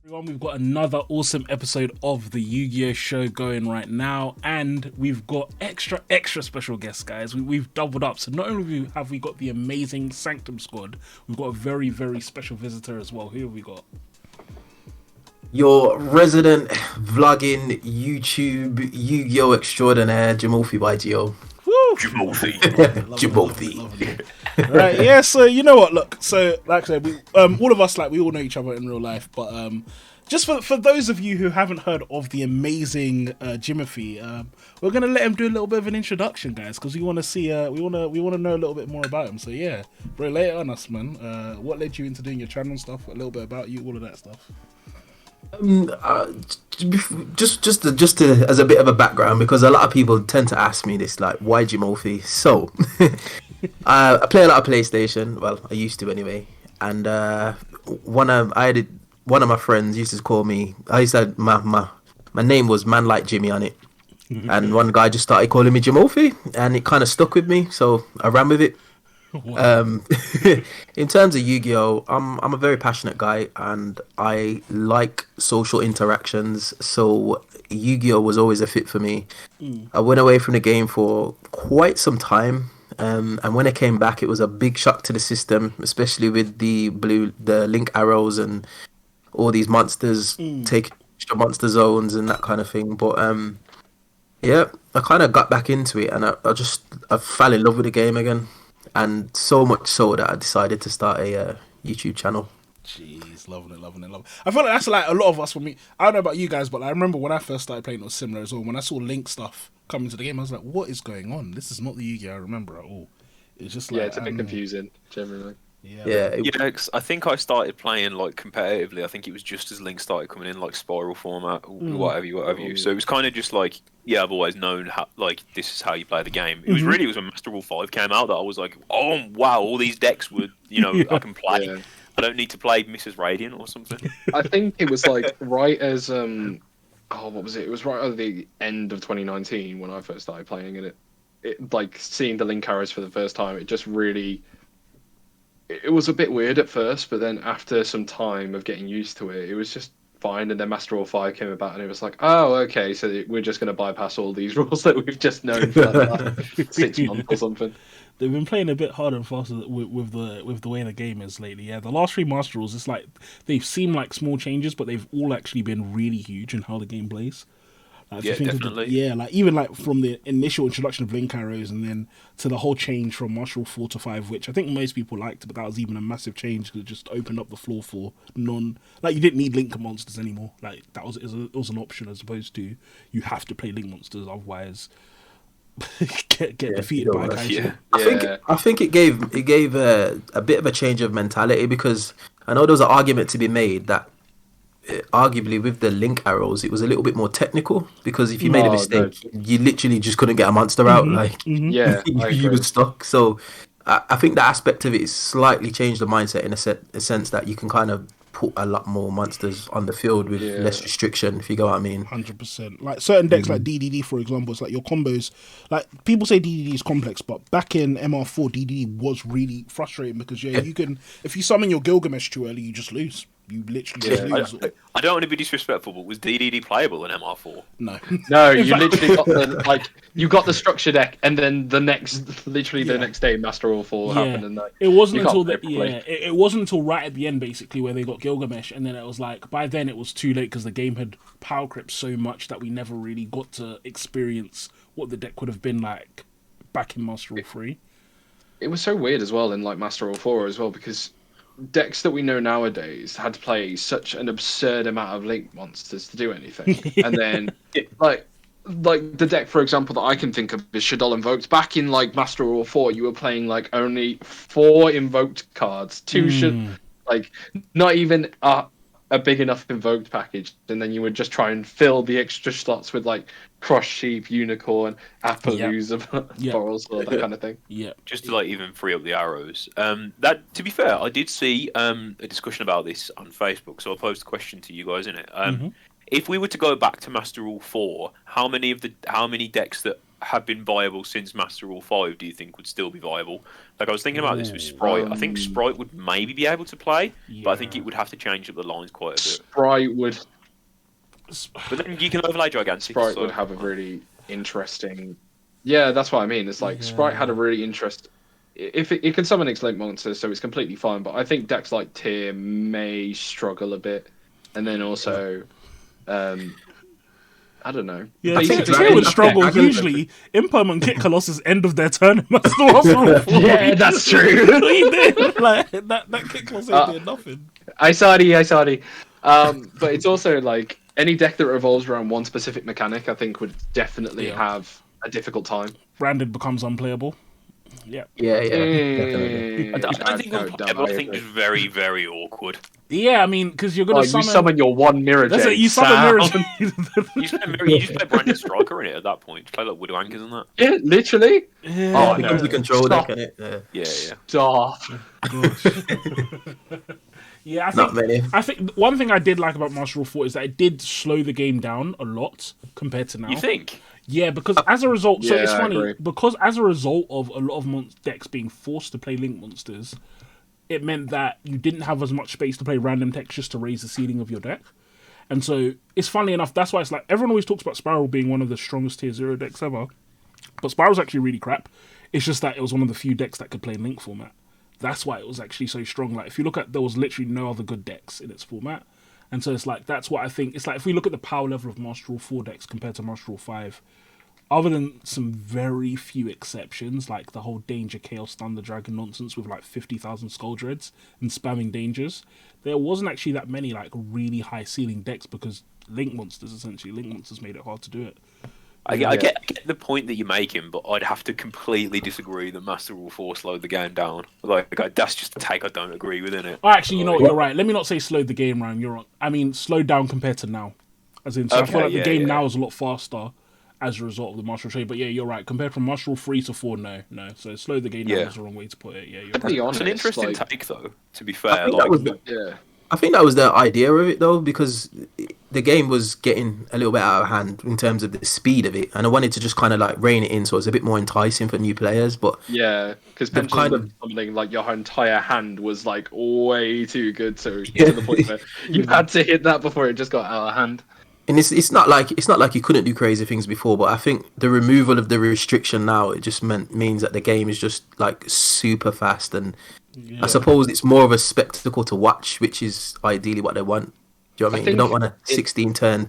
Everyone, we've got another awesome episode of the Yu-Gi-Oh show going right now, and we've got extra special guests, guys. We've doubled up. So not only have we got the amazing Sanctum squad, we've got a very special visitor as well. Who have we got? Your resident vlogging YouTube Yu-Gi-Oh extraordinaire, Jamalfi YGO. Woo! Jamalfi. Right, yeah, so you know what, look, so like I said, all of us, like, we all know each other in real life, but just for those of you who haven't heard of the amazing Jimothy, we're gonna let him do a little bit of an introduction, guys, because we want to see we want to know a little bit more about him. So yeah, bro, lay it on us, man. What led you into doing your channel and stuff, a little bit about you, all of that stuff. Just as a bit of a background, because a lot of people tend to ask me this, like, why Jamalfi? So I play a lot of PlayStation. Well, I used to anyway. And one of my friends used to call me. I used to my name was Man Like Jimmy on it, and one guy just started calling me Jamalfi, and it kind of stuck with me. So I ran with it. Wow. In terms of Yu-Gi-Oh, I'm a very passionate guy, and I like social interactions. So Yu-Gi-Oh was always a fit for me. I went away from the game for quite some time. And when I came back, it was a big shock to the system, especially with the link arrows and all these monsters taking extra monster zones and that kind of thing. But yeah, I kind of got back into it, and I fell in love with the game again, and so much so that I decided to start a YouTube channel. Jeez, loving it. I feel like that's like a lot of us. For me, I don't know about you guys, but I remember when I first started playing, it was similar as well. When I saw Link stuff come into the game, I was like, "What is going on? This is not the Yu-Gi-Oh I remember at all." It's just like, it's a bit confusing generally. Yeah. 'Cause I think I started playing like competitively. I think it was just as Link started coming in, like spiral format, or whatever you. So it was kind of just like, I've always known how, like, this is how you play the game. It was when Master Rule 5 came out that I was like, oh wow, all these decks would, I can play. Yeah. I don't need to play Mrs. Radiant or something. I think it was like right as what was it? It was right at the end of 2019 when I first started playing, and it like seeing the Link arrows for the first time. It just really, it was a bit weird at first, but then after some time of getting used to it, it was just fine. And then Master Rule 5 came about, and it was like, oh, okay, so we're just going to bypass all these rules that we've just known for the last 6 months or something. They've been playing a bit harder and faster with the way the game is lately. Yeah, the last 3 Master Rules, it's like they've seemed like small changes, but they've all actually been really huge in how the game plays. Like, definitely. Like even like from the initial introduction of Link arrows, and then to the whole change from Master Rule 4 to 5, which I think most people liked, but that was even a massive change because it just opened up the floor for you didn't need Link monsters anymore. Like that was it was an option, as opposed to you have to play Link monsters, otherwise get defeated by guys. I think it gave a bit of a change of mentality, because I know there was an argument to be made that arguably with the Link arrows it was a little bit more technical, because if you made a mistake, you literally just couldn't get a monster out. You were stuck. So I think that aspect of it is slightly changed the mindset in a sense that you can kind of put a lot more monsters on the field with less restriction, if you go what I mean. 100%. Like certain decks like DDD, for example, it's like your combos, like people say DDD is complex, but back in MR4 DDD was really frustrating, because you can, if you summon your Gilgamesh too early, you just lose. You literally just lose. I don't want to be disrespectful, but was DDD playable in MR4? No. No, you literally got you got the structure deck, and then the next day, Master Rule 4 happened, and it wasn't until it wasn't until right at the end, basically, where they got Gilgamesh, and then it was like, by then it was too late, because the game had power crept so much that we never really got to experience what the deck would have been like back in Master Rule 3. It was so weird as well in like Master Rule 4 as well, because decks that we know nowadays had to play such an absurd amount of Link monsters to do anything. And then like the deck, for example, that I can think of is Shaddoll Invoked. Back in like Master Rule 4, you were playing like only 4 invoked cards, 2 like not even a big enough invoked package, and then you would just try and fill the extra slots with like Cross Sheep, Unicorn, Appaloosa, Borrelsword, that kind of thing. Yeah, just to like even free up the arrows. That, to be fair, I did see a discussion about this on Facebook, so I'll pose the question to you guys in it. If we were to go back to Master Rule 4, how many decks that have been viable since Master Rule 5 do you think would still be viable? Like, I was thinking about this with Sprite. I think Sprite would maybe be able to play, but I think it would have to change up the lines quite a bit. Sprite would. But then you can overlay Gigantic. Sprite would have a really interesting. Yeah, that's what I mean. It's like Sprite had a really interest. If it can summon X-Link monsters, so it's completely fine. But I think decks like Tyr may struggle a bit, and then also, I don't know. Yeah, Tyr would struggle usually. Impermanent Kit Colossus end of their turn in Master Rule 4. Yeah, that's true. He did. Like that Kit Colossus did nothing. I saw it. But it's also like any deck that revolves around one specific mechanic, I think would definitely have a difficult time. Branded becomes unplayable. Yeah. Definitely. I don't think unplayable. I think just very, very awkward. Yeah, I mean, because you're gonna summon... you summon your one mirror. That's it. You summon mirrors. You just play Branded Striker in it at that point. You play like Widow Anchors and that. Yeah, literally. Yeah. It becomes the control deck, innit? Yeah. Stop. Yeah, Not many. I think one thing I did like about Master Rule 4 is that it did slow the game down a lot compared to now. You think? Yeah, because as a result, so Yeah, it's I funny agree. because as a result of a lot of decks being forced to play Link monsters, it meant that you didn't have as much space to play random textures to raise the ceiling of your deck. And so it's funny enough, that's why it's like everyone always talks about Spiral being one of the strongest tier 0 decks ever. But Spiral's actually really crap. It's just that it was one of the few decks that could play Link format. That's why it was actually so strong. Like if you look at, there was literally no other good decks in its format. And so it's like, that's what I think. It's like if we look at the power level of Master Rule 4 decks compared to Master Rule 5, other than some very few exceptions, like the whole Danger Chaos Thunder Dragon nonsense with like 50,000 Skull Dreads and spamming Dangers, there wasn't actually that many like really high ceiling decks because Link monsters made it hard to do it. I get the point that you're making, but I'd have to completely disagree that Master Rule 4 slowed the game down. That's just a take I don't agree with, innit? Oh, actually, you know what? You're right. Let me not say slowed the game down. You're wrong. I mean, slowed down compared to now. As in, so I feel like the game now is a lot faster as a result of the Master Rule trade. But yeah, you're right. Compared from Master Rule 3 to 4, no. So slow the game down is the wrong way to put it. Yeah, you're right. Be honest, It's an interesting take, though, to be fair. I think that was the idea of it, though, because the game was getting a little bit out of hand in terms of the speed of it, and I wanted to just kind of like rein it in so it's a bit more enticing for new players. But yeah, because something like your entire hand was like way too good, so to the point where you had to hit that before it just got out of hand. And it's not like you couldn't do crazy things before, but I think the removal of the restriction now, it just means that the game is just like super fast, and I suppose it's more of a spectacle to watch, which is ideally what they want. Do you know what I mean? You don't want a 16 turn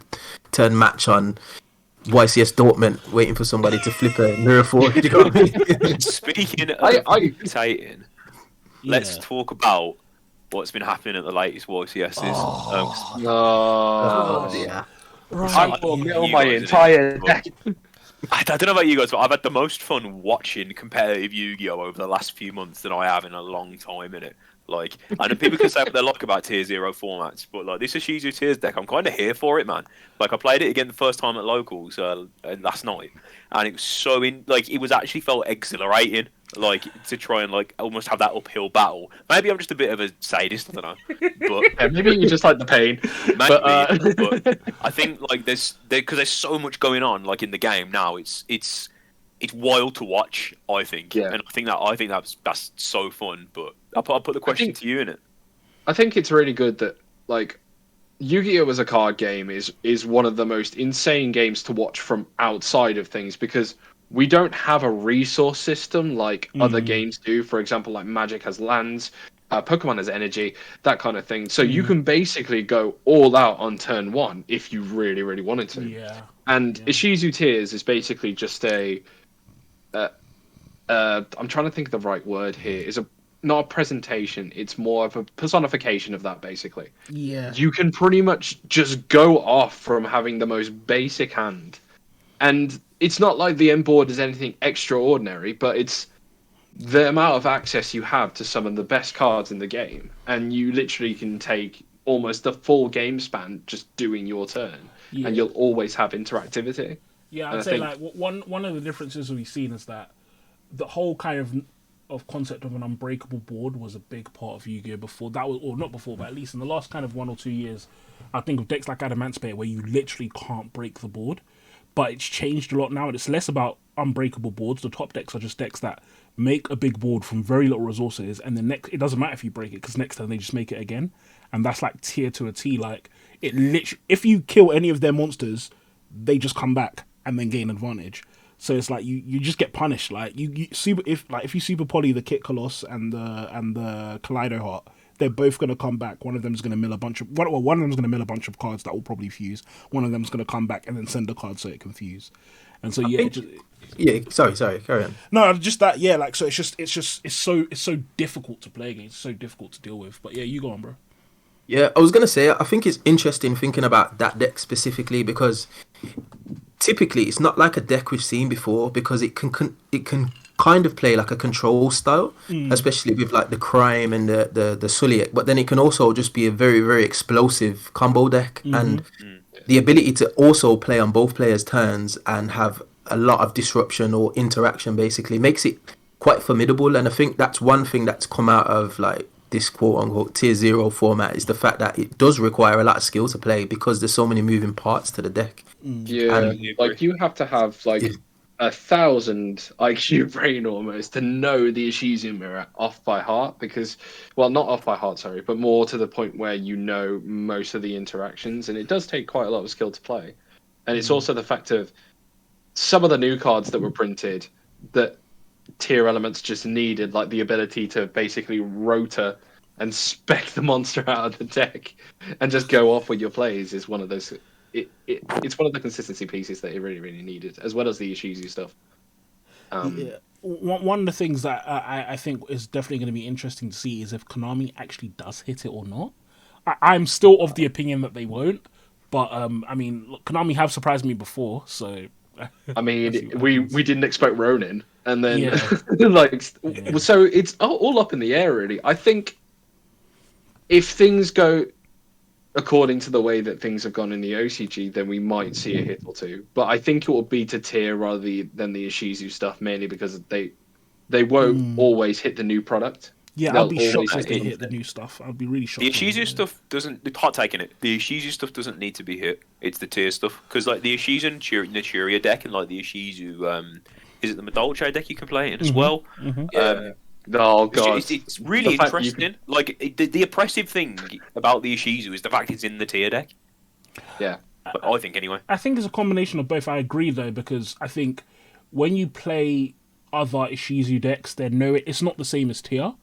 match on YCS Dortmund waiting for somebody to flip a mirror forward. Do you know what I mean? Speaking of spectating, let's talk about what's been happening at the latest YCSs. Yeah. I'm talking on my entire deck. I don't know about you guys, but I've had the most fun watching competitive Yu-Gi-Oh over the last few months than I have in a long time in it. Like, I know people can say what they like about Tier 0 formats, but like this Ishizu Tears deck, I'm kind of here for it, man. Like, I played it again the first time at locals last night, and it was it was actually felt exhilarating, like, to try and like almost have that uphill battle. Maybe I'm just a bit of a sadist, I don't know. But yeah, maybe you just like the pain. Maybe, but I think like because there's so much going on like in the game now. It's wild to watch. I think, and I think that's so fun. But I'll put the question to you in it. I think it's really good that like Yu-Gi-Oh as a card game is one of the most insane games to watch from outside of things because we don't have a resource system like other games do. For example, like Magic has lands, Pokemon has energy, that kind of thing. So you can basically go all out on turn one if you really, really wanted to. Yeah. And Ishizu Tears is basically just I'm trying to think of the right word here. Is not a presentation. It's more of a personification of that, basically. Yeah. You can pretty much just go off from having the most basic hand. And it's not like the end board is anything extraordinary, but it's the amount of access you have to some of the best cards in the game. And you literally can take almost the full game span just doing your turn. Yeah. And you'll always have interactivity. Yeah, I'd say like one of the differences we've seen is that the whole kind of concept of an unbreakable board was a big part of Yu-Gi-Oh before that was, or not before, but at least in the last kind of 1 or 2 years, I think of decks like Adamant Spare where you literally can't break the board. but it's changed a lot now, and it's less about unbreakable boards. The top decks are just decks that make a big board from very little resources, and then next it doesn't matter if you break it because next time they just make it again, and that's like tier to a T. Like it literally, if you kill any of their monsters, they just come back and then gain advantage. So it's like you just get punished. Like you super if you super poly the Kit Coloss and the Kaleido Heart, they're both going to come back. One of them is going to mill a bunch of one of them is going to mill a bunch of cards that will probably fuse. One of them is going to come back and then send a card so it can fuse. And so Sorry, carry on. No, just that. Yeah, like so it's so difficult to play against, so difficult to deal with. But yeah, you go on, bro. Yeah, I was gonna say I think it's interesting thinking about that deck specifically because typically it's not like a deck we've seen before because it can kind of play like a control style, especially with like the Crime and the Suliek, but then it can also just be a very, very explosive combo deck, and the ability to also play on both players' turns and have a lot of disruption or interaction basically makes it quite formidable. And I think that's one thing that's come out of like this quote unquote tier 0 format is the fact that it does require a lot of skill to play because there's so many moving parts to the deck. Yeah, And like you have to have like 1,000 IQ brain almost to know the Ishizu mirror off by heart because, well, not off by heart, sorry, but more to the point where you know most of the interactions, and it does take quite a lot of skill to play. And it's also the fact of some of the new cards that were printed that tier elements just needed, like the ability to basically rotor and spec the monster out of the deck and just go off with your plays is one of those. It's one of the consistency pieces that it really, really needed, as well as the Ishizu stuff. Yeah. One of the things that I think is definitely going to be interesting to see is if Konami actually does hit it or not. I'm still of the opinion that they won't, but I mean, look, Konami have surprised me before, so. I mean, we didn't expect Ronin, and then Yeah. so it's all up in the air, really. I think if things go according to the way that things have gone in the OCG, then we might see a hit or two. But I think it will be to tier rather than the Ishizu stuff, mainly because they won't always hit the new product. Yeah, They'll I'll be shocked always if they hit hit the new stuff. I'll be really shocked. The Ishizu stuff doesn't. Hot taking it. The Ishizu stuff doesn't need to be hit. It's the tier stuff because like the Ishizu and Naturia deck and like the Ishizu, is it the Madolche deck you can play in as well? Oh god, it's really interesting. Like the oppressive thing about the Ishizu is the fact it's in the tier deck. Yeah, but I think anyway. I think it's a combination of both. I agree though because I think when you play other Ishizu decks, it's not the same as tier.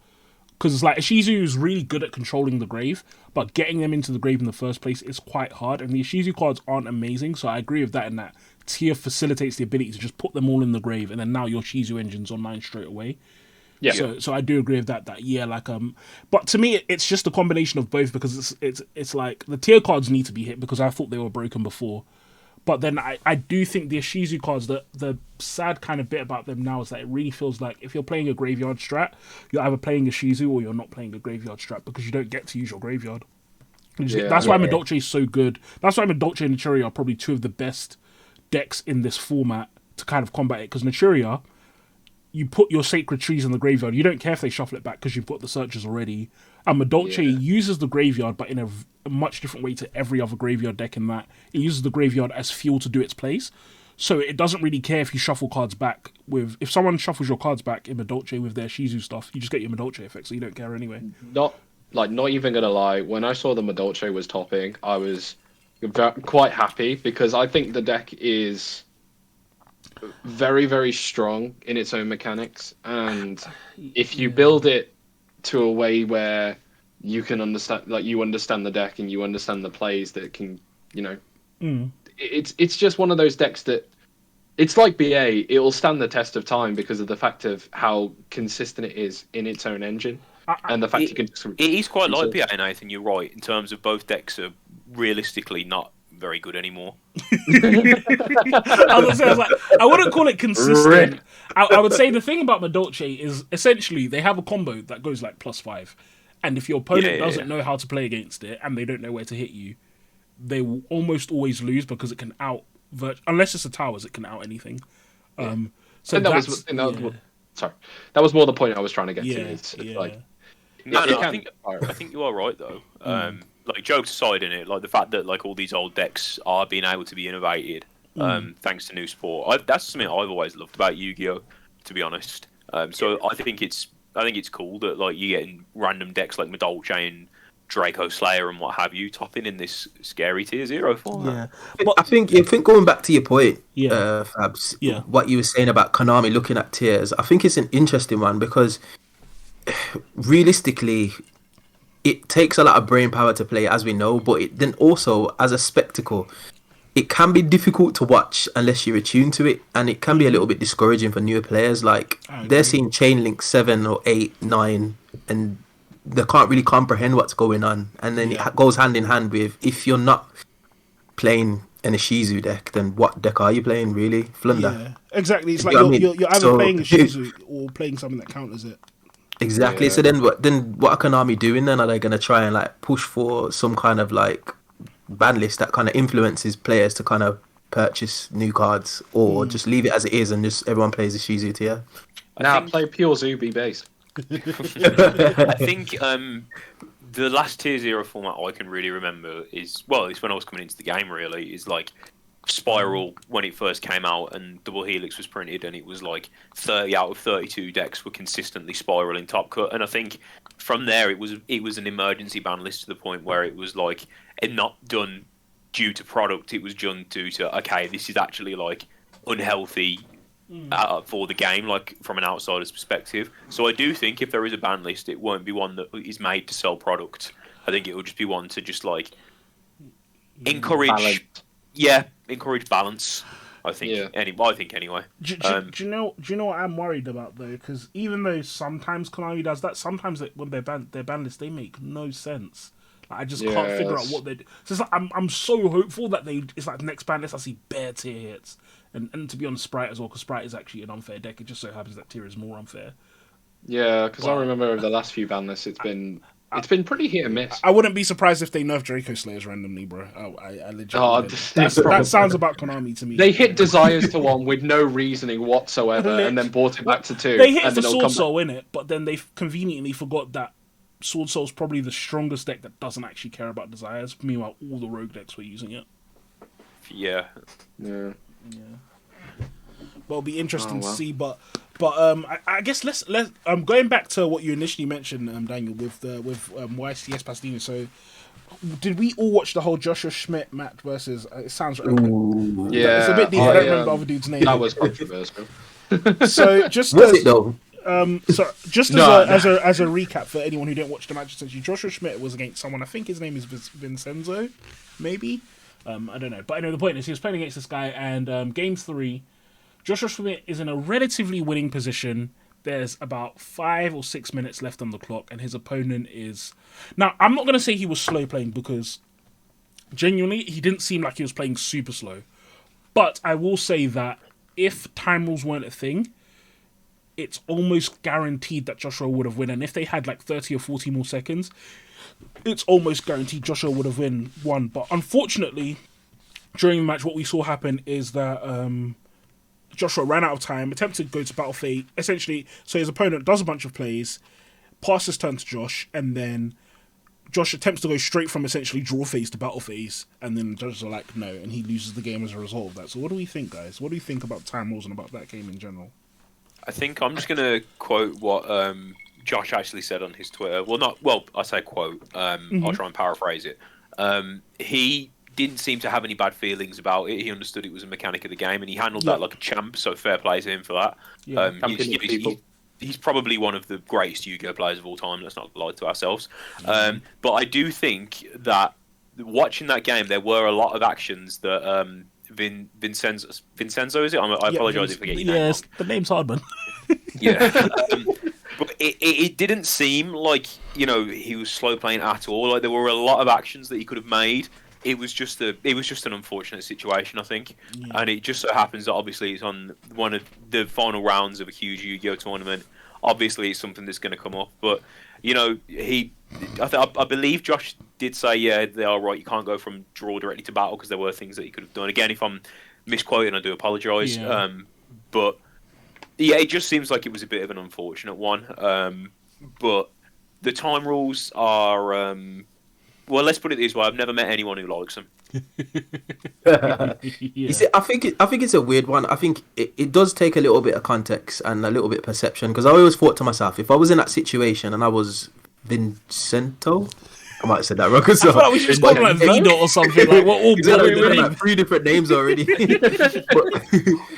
Because it's like Ishizu is really good at controlling the grave, but getting them into the grave in the first place is quite hard. And the Ishizu cards aren't amazing, so I agree with that. In that tier facilitates the ability to just put them all in the grave, and then now your Ishizu engine's online straight away. yeah. So I do agree with that. But to me, it's just a combination of both because it's like the tier cards need to be hit because I thought they were broken before. But then I do think the Ishizu cards, the sad kind of bit about them now is that it really feels like if you're playing a graveyard strat, you're either playing Ishizu or you're not playing a graveyard strat because you don't get to use your graveyard. That's why Madolche is so good. That's why Madolche and Naturia are probably two of the best decks in this format to kind of combat it. Because Naturia, you put your Sacred Trees in the graveyard. You don't care if they shuffle it back because you've got the searchers already. And Madolche uses the graveyard, but in a much different way to every other graveyard deck in that it uses the graveyard as fuel to do its plays. So it doesn't really care if you shuffle cards back if someone shuffles your cards back in Madolche with their Shizu stuff, you just get your Madolche effect, so you don't care anyway. Not even gonna lie. When I saw the Madolche was topping, I was quite happy because I think the deck is very, very strong in its own mechanics, and if you build it to a way where you can understand the deck and you understand the plays that can, it's just one of those decks that it's like BA. It will stand the test of time because of the fact of how consistent it is in its own engine, and the fact you can. It is quite like BA, Nathan. You're right in terms of both decks are realistically not very good anymore. I wouldn't call it consistent. I would say the thing about Madolche is essentially they have a combo that goes like +5, and if your opponent doesn't know how to play against it and they don't know where to hit you, they will almost always lose because it can unless it's a towers, it can out anything. So that was more the point I was trying to get to. I think you are right though. Like jokes aside in it, like the fact that like all these old decks are being able to be innovated thanks to new support. That's something I've always loved about Yu-Gi-Oh, to be honest. So I think it's cool that like you're getting random decks like Madolche and Draco Slayer and what have you topping in this scary tier 0 format. Yeah, but I think going back to your point, Yeah. Fabs, Yeah. what you were saying about Konami looking at tiers, I think it's an interesting one because realistically, it takes a lot of brain power to play, as we know, but then also as a spectacle, it can be difficult to watch unless you're attuned to it, and it can be a little bit discouraging for newer players. Like they're seeing Chain Link 7 or 8, 9, and they can't really comprehend what's going on. And then it goes hand in hand with, if you're not playing an Ishizu deck, then what deck are you playing, really? Flunder. Yeah, exactly. It's like You know what I mean? you're either So- playing a Shizu or playing something that counters it. Exactly. Yeah. So then what are Konami doing then? Are they going to try and like push for some kind of like ban list that kind of influences players to kind of purchase new cards, or just leave it as it is and just everyone plays the Shizu tier? Now think- play pure Zubi base. I think the last tier 0 format I can really remember is, well, it's when I was coming into the game really, is like Spiral when it first came out and Double Helix was printed, and it was like 30 out of 32 decks were consistently Spiral in Top Cut, and I think from there it was an emergency ban list to the point where it was like it not done due to product, it was done due to, okay, this is actually like unhealthy for the game, like from an outsider's perspective. So I do think if there is a ban list, it won't be one that is made to sell product. I think it will just be one to just like encourage, encourage balance. I think. Yeah. I think anyway. Do you know what I'm worried about though? Because even though sometimes Konami does that, sometimes when their ban lists, they make no sense. Like, I just can't figure out what they do. So it's like I'm so hopeful that it's like the next ban list I see bare tier hits, and to be on Sprite as well, because Sprite is actually an unfair deck. It just so happens that tier is more unfair. Yeah, because I remember over the last few ban lists, it's been pretty hit and miss. I wouldn't be surprised if they nerf Draco Slayers randomly, bro. I legit. Oh, that sounds about Konami to me. They hit Desires to 1 with no reasoning whatsoever, and then brought it back to 2. They hit and for then it'll Sword come Soul in it, but then they conveniently forgot that Sword Soul's probably the strongest deck that doesn't actually care about Desires. Meanwhile, all the rogue decks were using it. Yeah. Yeah. Well, it'll be interesting to see. But I guess let's going back to what you initially mentioned, Daniel, with YCS Pastina. So, did we all watch the whole Joshua Schmidt match versus? It sounds Yeah, it's a bit deep. I don't remember the other dude's name. That was controversial. So just Was it though? So just as a recap for anyone who didn't watch the match, essentially, Joshua Schmidt was against someone. I think his name is Vincenzo, maybe. I don't know, but anyway, the point is he was playing against this guy, and game 3, Joshua Schmidt is in a relatively winning position. There's about 5 or 6 minutes left on the clock, and his opponent is... Now, I'm not going to say he was slow playing, because genuinely, he didn't seem like he was playing super slow. But I will say that if time rules weren't a thing, it's almost guaranteed that Joshua would have won. And if they had like 30 or 40 more seconds, it's almost guaranteed Joshua would have won. But unfortunately, during the match, what we saw happen is that Joshua ran out of time, attempted to go to battle fate, essentially. So his opponent does a bunch of plays, passes turn to Josh, and then Josh attempts to go straight from essentially draw phase to battle phase, and then judges are like, no, and he loses the game as a result of that. So what do we think, guys? What do you think about time rules and about that game in general? I think I'm just going to quote what Josh actually said on his Twitter. I say quote. I'll try and paraphrase it. He didn't seem to have any bad feelings about it. He understood it was a mechanic of the game, and he handled that like a champ, so fair play to him for that. Yeah. He's probably one of the greatest Yu-Gi-Oh players of all time, let's not lie to ourselves. But I do think that watching that game, there were a lot of actions that Vincenzo, is it? I apologise if I get your name wrong. The name's hard, man. Yeah. But it didn't seem like, he was slow playing at all. Like, there were a lot of actions that he could have made. It was just an unfortunate situation, I think, and it just so happens that obviously it's on one of the final rounds of a huge Yu-Gi-Oh tournament. Obviously, it's something that's going to come up, but I believe Josh did say, they are right. You can't go from draw directly to battle because there were things that he could have done. Again, if I'm misquoting, I do apologise. Yeah. But yeah, it just seems like it was a bit of an unfortunate one. But the time rules are. Well, let's put it this way: I've never met anyone who likes them. You see, I think it's a weird one. I think it does take a little bit of context and a little bit of perception, because I always thought to myself, if I was in that situation and I was Vincento, I might have said that wrong. So, I feel like we should just call him like Vino or something. Like, we're all like 3 different names already. But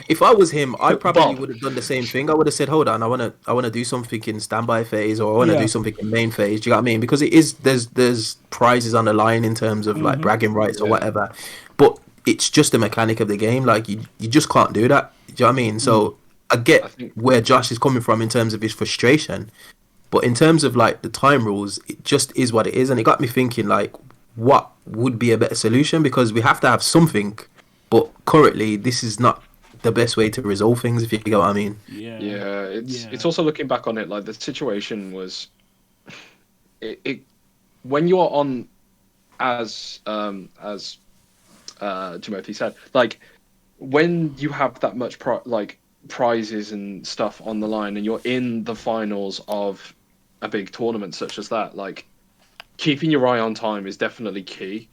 if I was him, I probably would have done the same thing. I would have said, "Hold on, I wanna do something in standby phase, or I wanna do something in main phase." Do you know what I mean? Because there's prizes on the line in terms of like bragging rights or whatever. But it's just the mechanic of the game. Like you just can't do that. Do you know what I mean? So I get where Josh is coming from in terms of his frustration. But in terms of like the time rules, it just is what it is, and it got me thinking like, what would be a better solution? Because we have to have something, but currently this is not the best way to resolve things. If you get what I mean. Yeah. It's also looking back on it, like the situation was, when you're on as Timothy said, like when you have that much prizes and stuff on the line, and you're in the finals of a big tournament such as that, like keeping your eye on time is definitely key.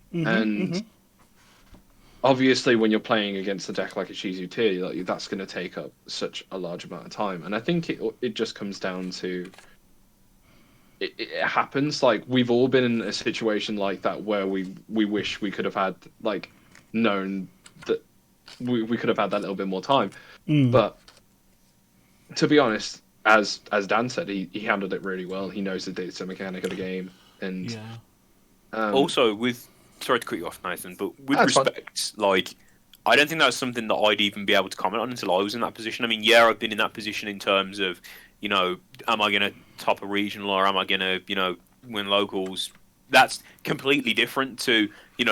Obviously when you're playing against a deck like a Shizu Tier, like, that's going to take up such a large amount of time, and I think it just comes down to it happens. Like we've all been in a situation like that where we wish we could have had known that we could have had that little bit more time. But to be honest, as Dan said, he handled it really well. He knows that it's a mechanic of the game, and also sorry to cut you off, Nathan, but with respect, like I don't think that's something that I'd even be able to comment on until I was in that position. I mean, I've been in that position in terms of, am I going to top a regional, or am I going to, win locals? That's completely different to,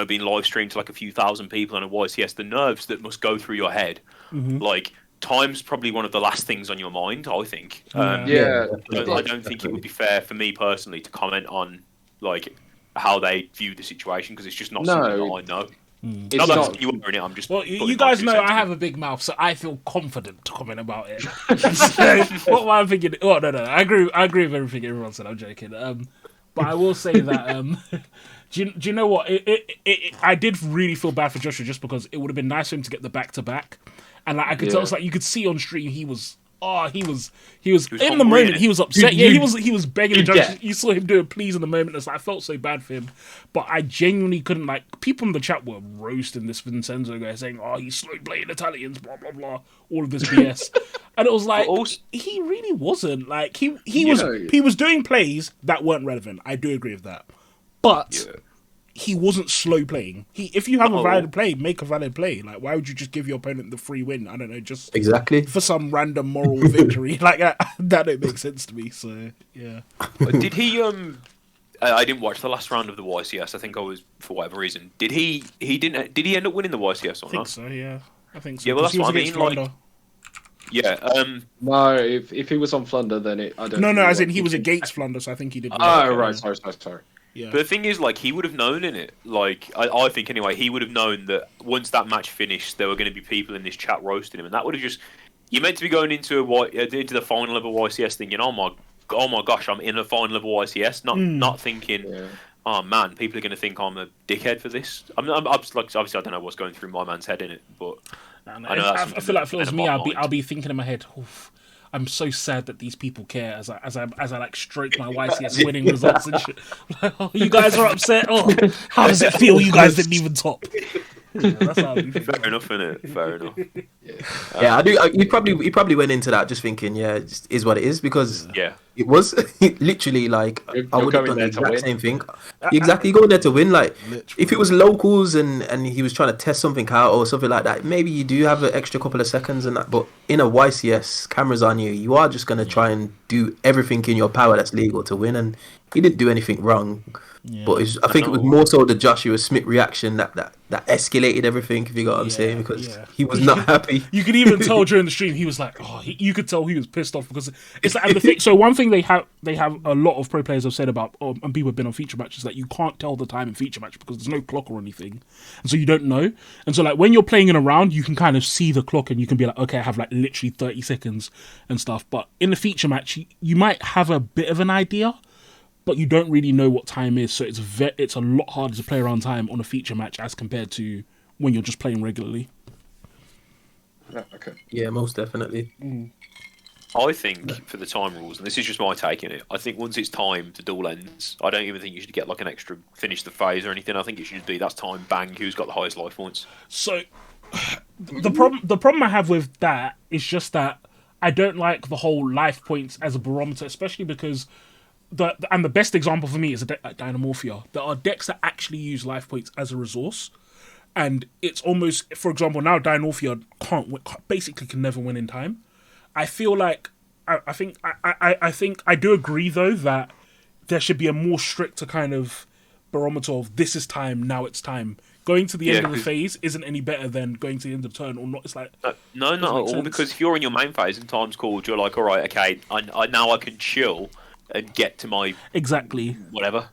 being live streamed to like a few thousand people on a YCS. The nerves that must go through your head, like time's probably one of the last things on your mind, I think. I don't think it would be fair for me personally to comment on like how they view the situation, because it's just not something that I know. It's not you are in it. I'm just. Well, you guys know I have a big mouth, so I feel confident to comment about it. So, what am I thinking? Oh no, I agree with everything everyone said. I'm joking. But I will say that. Do you know what? I did really feel bad for Joshua, just because it would have been nice for him to get the back-to-back, and like I could tell, it's like you could see on stream he was in the moment, he was upset. He was begging the judge. You saw him do a please in the moment. It's like, I felt so bad for him, but I genuinely couldn't. Like, people in the chat were roasting this Vincenzo guy, saying, "Oh, he's slow playing Italians, blah blah blah," all of this BS, and it was like, he really wasn't. Like he was doing plays that weren't relevant. I do agree with that, but. He wasn't slow playing. If you have a valid play, make a valid play. Like, why would you just give your opponent the free win? I don't know, just exactly for some random moral victory. Like that don't make sense to me. So yeah. Did he? I didn't watch the last round of the YCS. I think I was, for whatever reason. Did he? Did he end up winning the YCS or not? I think so. Yeah, I think so. Yeah, well, that's what I mean. Like, yeah. No, if he was on Flunder, then I don't. No, as in he was against Flunder, so I think he did. Oh, right. Sorry. Yeah. But the thing is, like, he would have known in it. Like, I think anyway, he would have known that once that match finished, there were going to be people in this chat roasting him, and that would have just. You're meant to be going into the final of a YCS thinking, oh my gosh, I'm in a final of a YCS, not thinking, oh man, people are going to think I'm a dickhead for this. I'm like, obviously I don't know what's going through my man's head in it, but I feel like if it was me, I'll be thinking in my head, oof, I'm so sad that these people care as I like stroke my YCS winning results and shit. Like, oh, you guys are upset. Oh, how does it feel? You guys didn't even top. Yeah, that's how fair enough, innit? Fair enough. Yeah, I do. He probably went into that just thinking, it is what it is, because it was literally like I would have done the exact same thing. Exactly, going there to win. Like if it was locals and he was trying to test something out or something like that, maybe you do have an extra couple of seconds and that. But in a YCS, cameras on you, you are just gonna try and do everything in your power that's legal to win, and he didn't do anything wrong. Yeah. But I think it was more so the Joshua Smith reaction that escalated everything, if you got what I'm saying, because he was not happy. You could even tell during the stream he was like, you could tell he was pissed off, because it's like the thing. So one thing they have a lot of pro players have said about, and people have been on feature matches, that you can't tell the time in feature match because there's no clock or anything, and so you don't know. And so like when you're playing in a round, you can kind of see the clock and you can be like, okay, I have like literally 30 seconds and stuff. But in the feature match, you might have a bit of an idea. but you don't really know what time is, so it's a lot harder to play around time on a feature match as compared to when you're just playing regularly. Yeah, okay. Yeah, most definitely. I think for the time rules, and this is just my take in it, I think once it's time to duel ends, I don't even think you should get like an extra finish the phase or anything. I think it should just be that's time, bang, who's got the highest life points. So the problem I have with that is just that I don't like the whole life points as a barometer, especially because the best example for me is a deck like Dynamorphia. There are decks that actually use life points as a resource, and it's almost, for example, now Dynamorphia basically can never win in time. I feel like I think I do agree though that there should be a more stricter kind of barometer of this is time, now it's time. Going to the end of the phase isn't any better than going to the end of the turn or not. It's like no, not at all. Sense. Because if you're in your main phase and time's called, you're like, all right, okay, I now I can chill and get to my exactly whatever.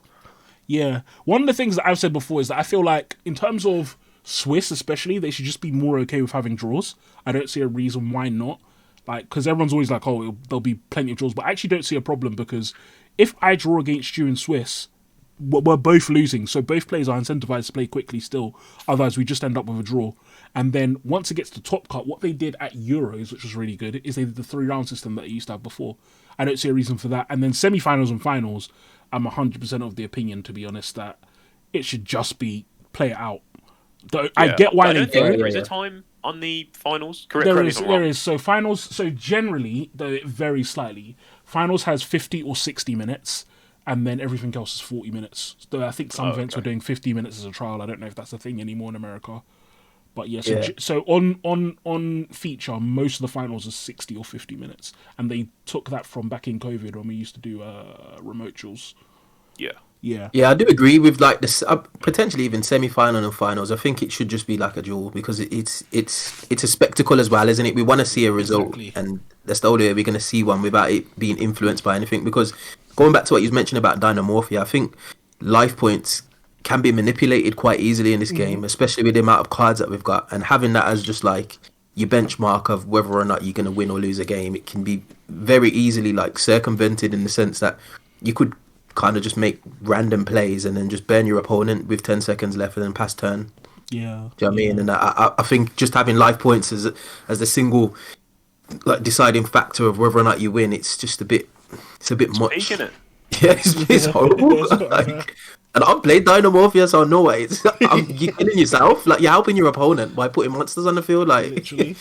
Yeah, one of the things that I've said before is that I feel like in terms of Swiss especially, they should just be more okay with having draws. I don't see a reason why not. Like, because everyone's always like, oh, there'll be plenty of draws, but I actually don't see a problem because if I draw against you in Swiss, we're both losing, so both players are incentivized to play quickly still. Otherwise, we just end up with a draw. And then once it gets to top cut, what they did at Euros, which was really good, is they did the 3-round system that they used to have before. I don't see a reason for that. And then semi-finals and finals, I'm 100% of the opinion, to be honest, that it should just be play it out. Though I get why they do it. There is a time on the finals. Correct. There is. So finals. So generally, though it varies slightly, finals has 50 or 60 minutes, and then everything else is 40 minutes. Though I think some events were doing 50 minutes as a trial. I don't know if that's a thing anymore in America. But yeah, so on feature, most of the finals are 60 or 50 minutes, and they took that from back in COVID when we used to do remote duels. Yeah. Yeah, I do agree with like this. Potentially even semi-final and finals. I think it should just be like a duel because it's a spectacle as well, isn't it? We want to see a result, and that's the only way we're going to see one without it being influenced by anything. Because going back to what you mentioned about Dynamorphia, I think life points can be manipulated quite easily in this game, especially with the amount of cards that we've got, and having that as just like your benchmark of whether or not you're going to win or lose a game. It can be very easily like circumvented in the sense that you could kind of just make random plays and then just burn your opponent with 10 seconds left and then pass turn. Yeah. Do you know what I mean? And I think just having life points as the single like deciding factor of whether or not you win, it's just a bit much. Isn't it? Yeah, it's horrible. Like, and I've played Dynamorphia, so I know what you're killing yourself. Like, you're helping your opponent by putting monsters on the field. Like, literally.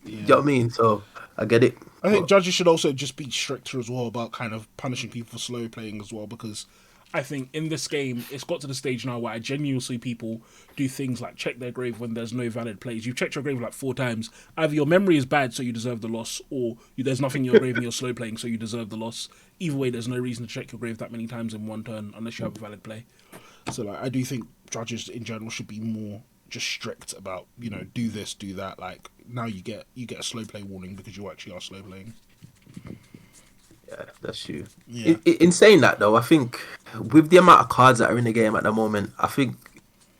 You know what I mean? So I get it. I think judges should also just be stricter as well about kind of punishing people for slow playing as well, because I think in this game it's got to the stage now where I genuinely see people do things like check their grave when there's no valid plays. You've checked your grave like 4 times. Either your memory is bad, so you deserve the loss, or there's nothing in your grave and you're slow playing, so you deserve the loss. Either way, there's no reason to check your grave that many times in one turn unless you have a valid play. So like, I do think judges in general should be more just strict about, you know, do this, do that. Like, now you get a slow play warning because you actually are slow playing. Yeah, that's true. Yeah. In saying that though, I think with the amount of cards that are in the game at the moment, I think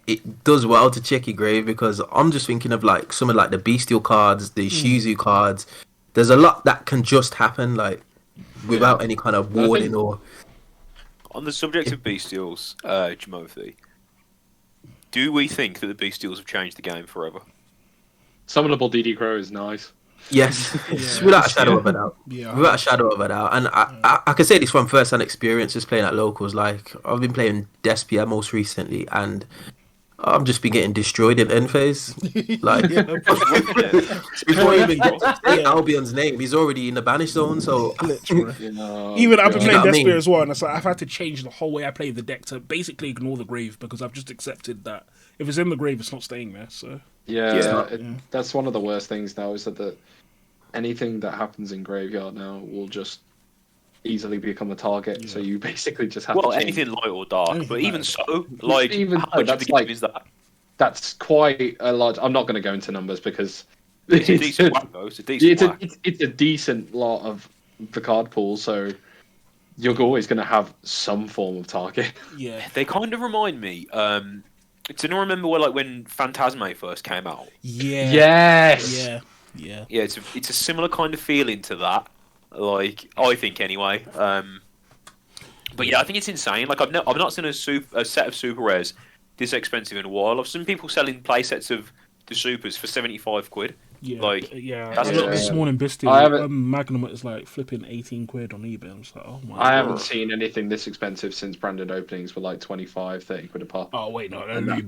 it does well to check your grave, because I'm just thinking of like some of like the bestial cards, the Shizu cards. There's a lot that can just happen like without any kind of warning or. On the subject of bestials, Jimothi, do we think that the bestials have changed the game forever? Summonable DD Crow is nice. Yes, without a shadow of a doubt. Yeah. Without a shadow of a doubt. And I can say this from first-hand experience, just playing at locals. Like, I've been playing Despia most recently, and I've just been getting destroyed in end phase. Like, before I even get to say Albion's name, he's already in the banish zone. So, Even I've been playing Despia as well, and it's like I've had to change the whole way I play the deck to basically ignore the grave, because I've just accepted that if it's in the grave, it's not staying there. So that's one of the worst things now, is that anything that happens in graveyard now will just easily become a target. Yeah. So you basically just have to change. Anything light or dark, but even so, like, even how much of the game is that? That's quite a large. I'm not going to go into numbers because it's a decent whack, though. It's a decent lot of the card pool, so you're always going to have some form of target. Yeah, they kind of remind me. Do you remember when Phantasme first came out? Yeah. Yes. Yeah. It's a similar kind of feeling to that. Like, I think anyway. But yeah, I think it's insane. Like I've not seen a set of super rares this expensive in a while. I've seen people selling play sets of the supers for 75 quid. Yeah, Like, yeah. that's I looked nuts. this morning, Bestial. I haven't- Magnum is like flipping 18 quid on eBay. I'm just like, oh my I god. haven't seen anything this expensive since branded openings were like 25, 30 quid a pop. Oh wait, no, Aluba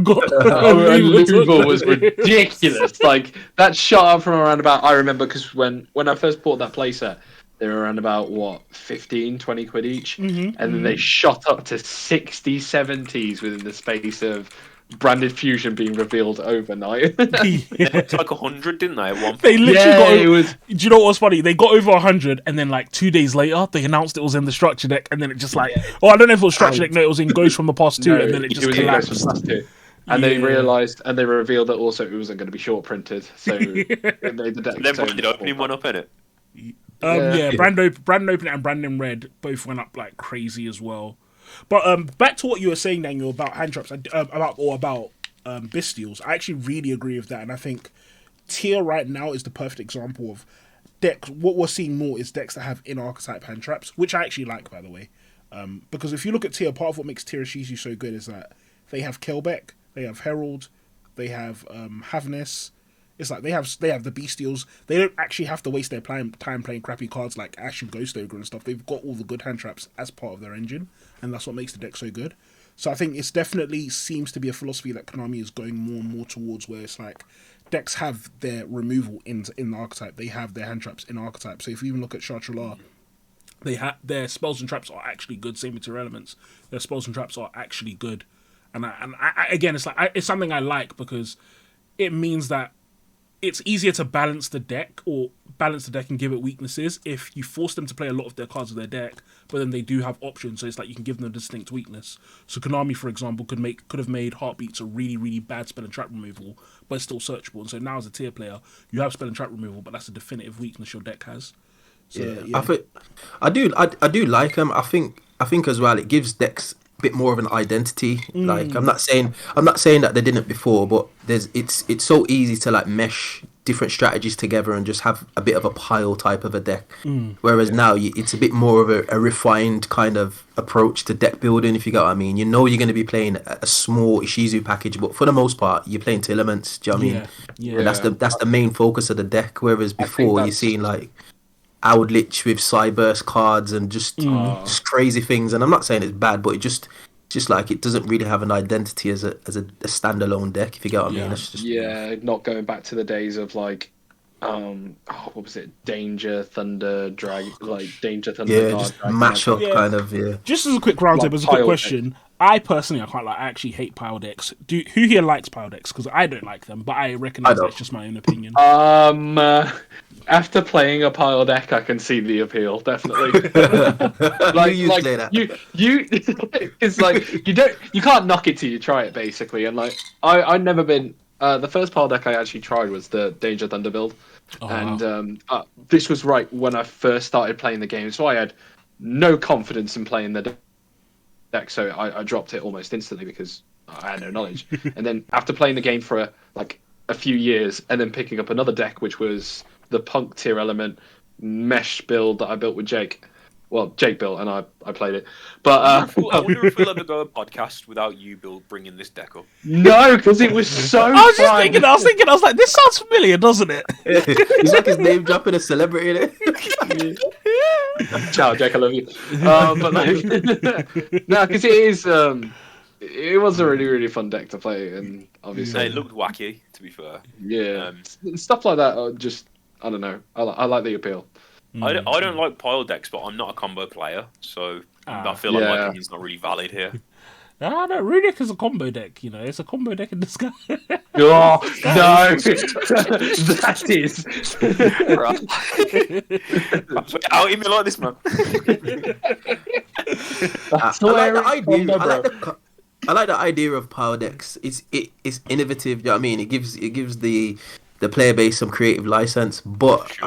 got. Aluba was ridiculous. Like that shot up from around about. I remember because when I first bought that playset, they were around about what 15, 20 quid each, and then they shot up to 60, 70s within the space of branded fusion being revealed overnight. It's like 100, didn't they? At one point? They literally Yeah, got. it was- Do you know what's funny? They got over 100, and then like 2 days later, they announced it was in the structure deck, and then it just like, oh, I don't know if it was structure deck. No, it was in Ghost from the Past 2, and then it just was in Ghost collapsed. from the Past 2. And they realised, and they revealed that also it wasn't going to be short printed. So they made the deck. Then branded opening went up in it. Yeah, brand opening and branding red both went up like crazy as well. But back to what you were saying, Daniel, about hand traps, about bestials. I actually really agree with that, and I think tier right now is the perfect example of decks. What we're seeing more is decks that have in archetype hand traps, which I actually like, by the way. Because if you look at tier, part of what makes tier Shizu so good is that they have Kelbeck, they have Herald, they have Havness. It's like they have the bestials. They don't actually have to waste their time playing crappy cards like Ash and Ghost Ogre and stuff. They've got all the good hand traps as part of their engine, and that's what makes the deck so good. So I think it's definitely seems to be a philosophy that Konami is going more and more towards, where it's like decks have their removal in the archetype. They have their hand traps in archetype. So if you even look at Chartrelar, their spells and traps are actually good. Same with Tier Elements. Their spells and traps are actually good. And I again, it's like it's something I like because it means that it's easier to balance the deck and give it weaknesses if you force them to play a lot of their cards of their deck, but then they do have options, so it's like you can give them a distinct weakness. So Konami, for example, could have made Heartbeats a really, really bad spell and trap removal, but it's still searchable. And so now as a tier player, you have spell and trap removal, but that's a definitive weakness your deck has. So, yeah. I do like them. I think as well it gives decks a bit more of an identity. Like I'm not saying that they didn't before, but it's so easy to like mesh different strategies together and just have a bit of a pile type of a deck. Whereas now it's a bit more of a refined kind of approach to deck building, if you get what I mean. You know you're going to be playing a small Ishizu package, but for the most part you're playing to elements. Do you know what I mean? Yeah. And that's the main focus of the deck. Whereas before you're seeing like Owlitch with Cyburst cards and just crazy things. And I'm not saying it's bad, but it just like it doesn't really have an identity as a standalone deck, if you get what I mean. That's just, not going back to the days of like what was it, Danger Thunder Danger Thunder just mash up kind of. Just as a quick roundtable, Like as a quick pile question, I personally I actually hate pile decks. Who here likes pile decks? Because I don't like them, but I recognize that's just my own opinion. After playing a pile deck, I can see the appeal, definitely. It's like you can't knock it till you try it, basically. And like I've never been. The first pile deck I actually tried was the Danger Thunder build, this was right when I first started playing the game, so I had no confidence in playing the deck, so I dropped it almost instantly because I had no knowledge. And then after playing the game for a few years, and then picking up another deck, which was the Punk Tier Element mesh build that I built with Jake. Well, Jake built and I played it. But I wonder if we'll ever go a podcast without you, Bill, bringing this deck up. No, because it was so I was just thinking, I was like, this sounds familiar, doesn't it? He's like his name dropping a celebrity in it. Ciao, Jake, I love you. But like, no, because it is. It was a really, really fun deck to play, and obviously it looked wacky. To be fair, yeah, stuff like that. Are just I don't know. I like the appeal. I don't like pile decks, but I'm not a combo player, so I feel like my opinion's not really valid here. No, Runic is a combo deck, you know. It's a combo deck in disguise. Oh, no! That is... Out in me like this, man. I like the idea of power decks. It's innovative, you know what I mean? It gives the player base some creative license, but...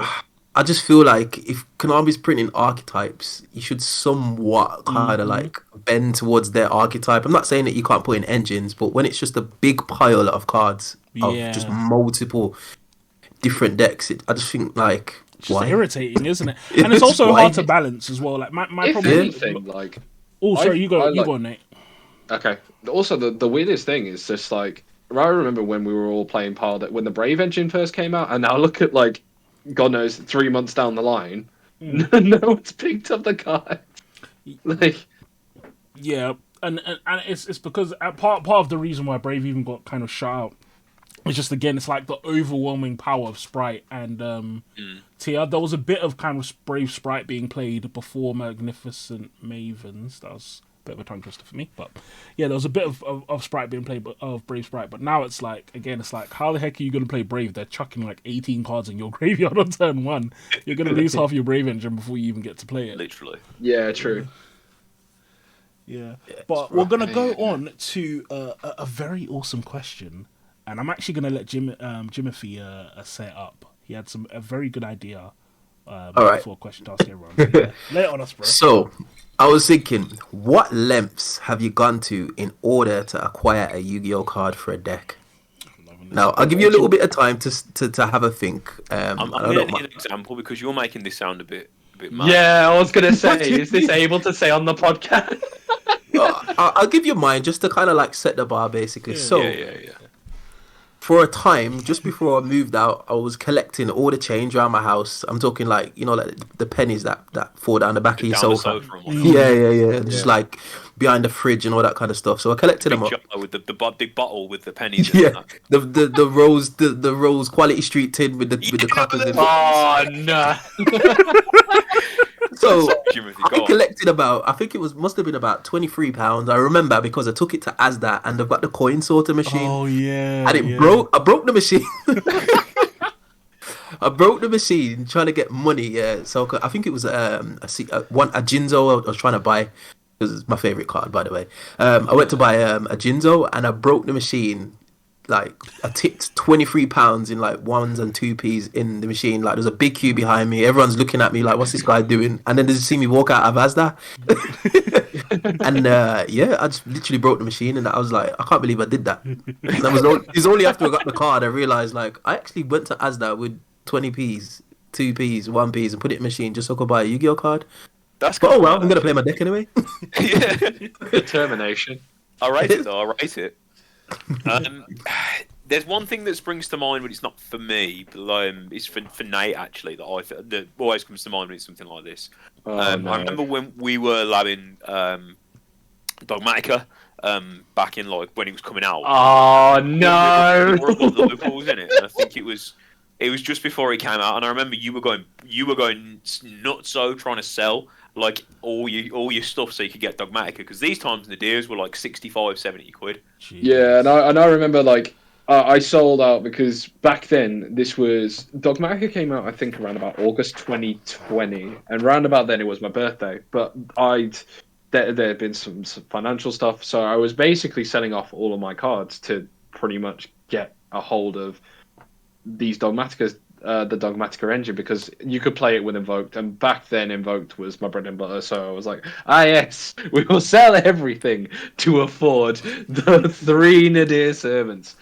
I just feel like if Konami's printing archetypes, you should somewhat kind of like bend towards their archetype. I'm not saying that you can't put in engines, but when it's just a big pile of cards of just multiple different decks, I just think like just Why? irritating, isn't it? And it's also Why? hard to balance as well. Like my If problem. anything, like, Oh, sorry, you go, like, Nate. okay. Also, the weirdest thing is just like I remember when we were all playing Pilot when the Brave engine first came out, and now look at like, God knows, 3 months down the line, no one's picked up the card. Like, Yeah, and it's because part of the reason why Brave even got kind of shut out is just, again, it's like the overwhelming power of Sprite and Tia. There was a bit of kind of Brave Sprite being played before Magnificent Mavens. That was a bit of a tongue twister for me, but yeah, there was a bit of Sprite being played, of Brave Sprite. But now it's like, again, it's like, how the heck are you going to play Brave? They're chucking like 18 cards in your graveyard on turn one. You're going to lose half your Brave engine before you even get to play it. Literally. yeah, true. Yeah, but we're gonna go on to a very awesome question, and I'm actually gonna let Jimothy set it up. He had a very good idea right. for a question to ask everyone. So, yeah. Lay it on us, bro. So, I was thinking, what lengths have you gone to in order to acquire a Yu-Gi-Oh card for a deck? Now, I'll give you a little bit of time to have a think. I'm going to need an example because you're making this sound a bit mad. Yeah, I was gonna say, is this able to say on the podcast? I'll give you mine just to kind of like set the bar, basically. Yeah. For a time, just before I moved out, I was collecting all the change around my house. I'm talking like, like the pennies that fall down the back of your sofa. Yeah. Just like behind the fridge and all that kind of stuff. So I collected them up. With the big bottle with the pennies. Yeah, the rose quality street tin with the crackers in it. Oh no! So I collected I think must have been about £23. I remember because I took it to Asda and they've got the coin sorter machine. Oh yeah, and it broke. I broke the machine. I broke the machine trying to get money. Yeah, so I think it was a Jinzo I was trying to buy. Because it's my favorite card, by the way. I went to buy a Jinzo and I broke the machine. Like, I tipped £23 in like 1s and 2p's in the machine. Like, there's a big queue behind me. Everyone's looking at me like, what's this guy doing? And then they just see me walk out of Asda. And I just literally broke the machine. And I was like, I can't believe I did that. And it's only after I got the card I realised, like, I actually went to Asda with 20p's, 2p's, 1p's and put it in the machine just so I could buy a Yu-Gi-Oh card. But oh well, I'm going to play my deck anyway. Yeah. Determination. I rate it, though. I rate it. There's one thing that springs to mind, but it's not for me. But it's for Nate actually that always comes to mind when it's something like this. I remember when we were labbing Dogmatica back in like when it was coming out. Oh no! The loopholes in it. And I think it was just before it came out, and I remember you were going nutso trying to sell like all your stuff so you could get Dogmatica, because these times the deals were like 65, 70 quid. Jeez. Yeah, and I remember like I sold out because back then this was Dogmatica came out I think around about August 2020, and round about then it was my birthday. But there had been some financial stuff, so I was basically selling off all of my cards to pretty much get a hold of these Dogmaticas. The Dogmatica engine, because you could play it with Invoked, and back then Invoked was my bread and butter, so I was like, yes, we will sell everything to afford the 3 Nadir servants.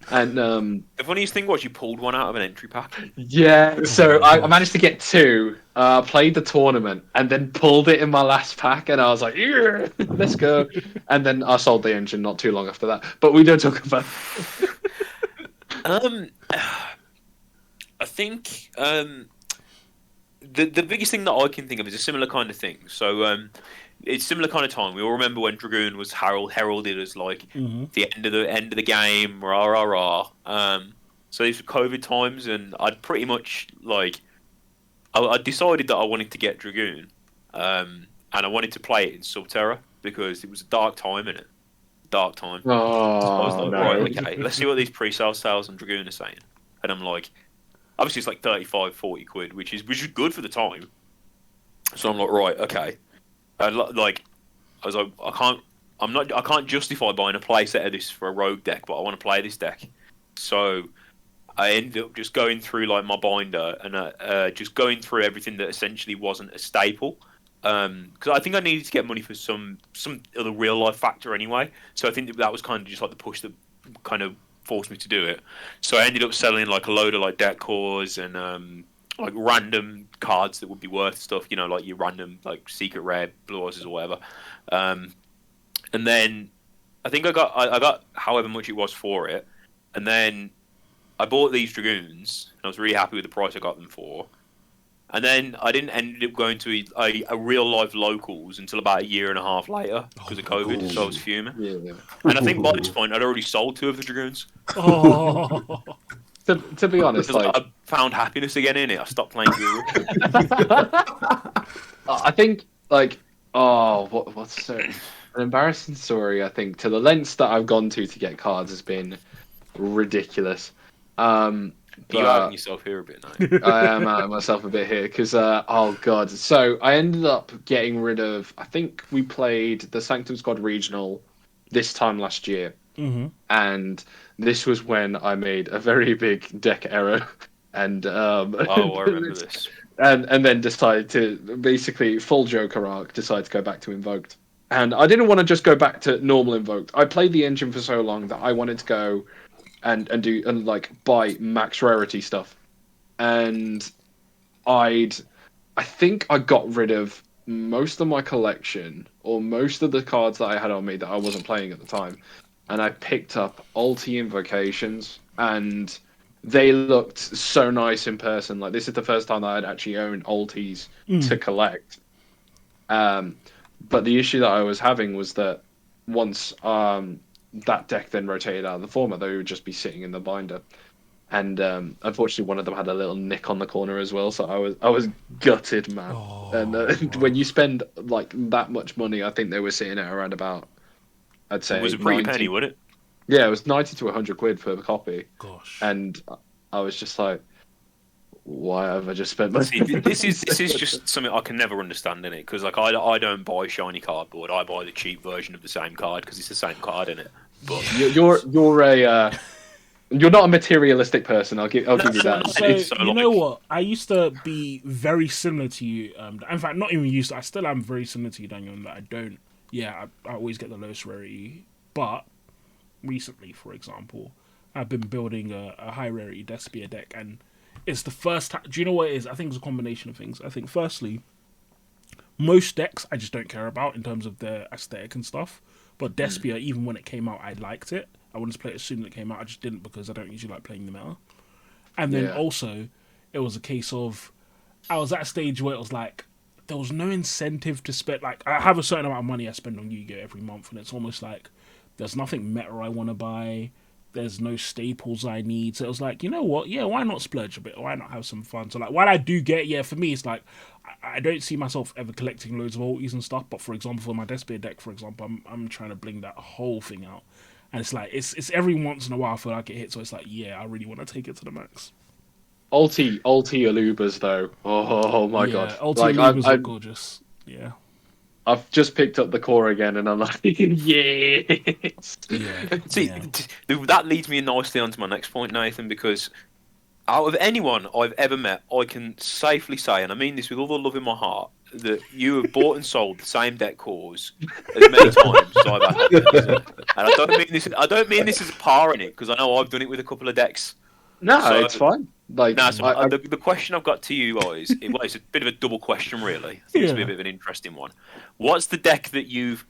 And the funniest thing was you pulled one out of an entry pack. Yeah, so I managed to get 2, played the tournament, and then pulled it in my last pack, and I was like, yeah, let's go. And then I sold the engine not too long after that, but we don't talk about I think the biggest thing that I can think of is a similar kind of thing. So it's similar kind of time. We all remember when Dragoon was heralded as like the end of the game, rah rah rah. So these were COVID times, and I'd pretty much like I decided that I wanted to get Dragoon, and I wanted to play it in Subterra because it was a dark time in it. Dark time. Oh, so I was like, no. right, okay, let's see what these pre-sale sales on Dragoon are saying. And I'm like, obviously it's like 35, 40 quid, which is good for the time. So I'm like, right, okay. And like, I was like, I can't justify buying a playset of this for a rogue deck, but I want to play this deck. So I ended up just going through like my binder and just going through everything that essentially wasn't a staple. Because I think I needed to get money for some other real life factor anyway. So I think that was kind of just like the push that kind of forced me to do it. So I ended up selling like a load of like deck cores and like random cards that would be worth stuff, you know, like your random like secret rare blue horses or whatever. And then I think I got however much it was for it, and then I bought these dragoons, and I was really happy with the price I got them for. And then I didn't end up going to a real life locals until about a year and a half later because of COVID, so I was fuming. Yeah. And I think by this point I'd already sold 2 of the dragoons. Oh. To be honest, Because like I found happiness again in it. I stopped playing Guru. I think like what's an embarrassing story. I think to the lengths that I've gone to get cards has been ridiculous. You're outing yourself here a bit now. I am outing myself a bit here because oh god. So I ended up getting rid of. I think we played the Sanctum Squad regional this time last year, and this was when I made a very big deck error, and Oh, I remember this. and then decided to basically full Joker arc. Decided to go back to Invoked, and I didn't want to just go back to normal Invoked. I played the engine for so long that I wanted to go and like buy max rarity stuff, and I think I got rid of most of my collection or most of the cards that I had on me that I wasn't playing at the time, and I picked up Ulti Invocations, and they looked so nice in person. Like this is the first time that I'd actually owned Ultis to collect. But the issue that I was having was that once that deck then rotated out of the format, they would just be sitting in the binder. And unfortunately, one of them had a little nick on the corner as well, so I was gutted, man. Oh. And when you spend like that much money, I think they were sitting at around about, I'd say, It was a pretty 90. penny, wasn't it? Yeah, it was 90 to 100 quid per copy. Gosh. And I was just like, why have I just spent money? See, this is just something I can never understand in it because like I don't buy shiny cardboard. I buy the cheap version of the same card because it's the same card in it. But You're not a materialistic person. I'll give you that. So, It's so you like- know what? I used to be very similar to you. In fact, not even used to. I still am very similar to you, Daniel, in that I don't... Yeah, I always get the lowest rarity. But recently, for example, I've been building a high rarity Despia deck, and it's the first time... Do you know what it is? I think it's a combination of things. I think, firstly, most decks I just don't care about in terms of their aesthetic and stuff. But Despia, even when it came out, I liked it. I wanted to play it as soon as it came out. I just didn't because I don't usually like playing the meta. And then also, it was a case of, I was at a stage where it was like, there was no incentive to spend, like, I have a certain amount of money I spend on Yu-Gi-Oh! Every month, and it's almost like, there's nothing meta I want to buy, there's no staples I need, so it was like, you know what, yeah, why not splurge a bit, why not have some fun? So, like, while I do get, yeah, for me, it's like, I don't see myself ever collecting loads of ultis and stuff, but for example, for my Despia deck, for example, I'm trying to bling that whole thing out. And it's like, it's every once in a while I feel like it hits, so it's like, yeah, I really want to take it to the max. Ulti Alubas though. Oh my god. Ulti Alubas are gorgeous. Yeah. I've just picked up the core again, and I'm like, yes. Yeah. See, that leads me nicely onto my next point, Nathan, because out of anyone I've ever met, I can safely say, and I mean this with all the love in my heart, that you have bought and sold the same deck cores as many times as I've had. And I don't mean this as a par in it, because I know I've done it with a couple of decks. No, So- it's fine. Like, No, so the question I've got to you guys, it's a bit of a double question, really. I think it's a bit of an interesting one. What's the deck that you've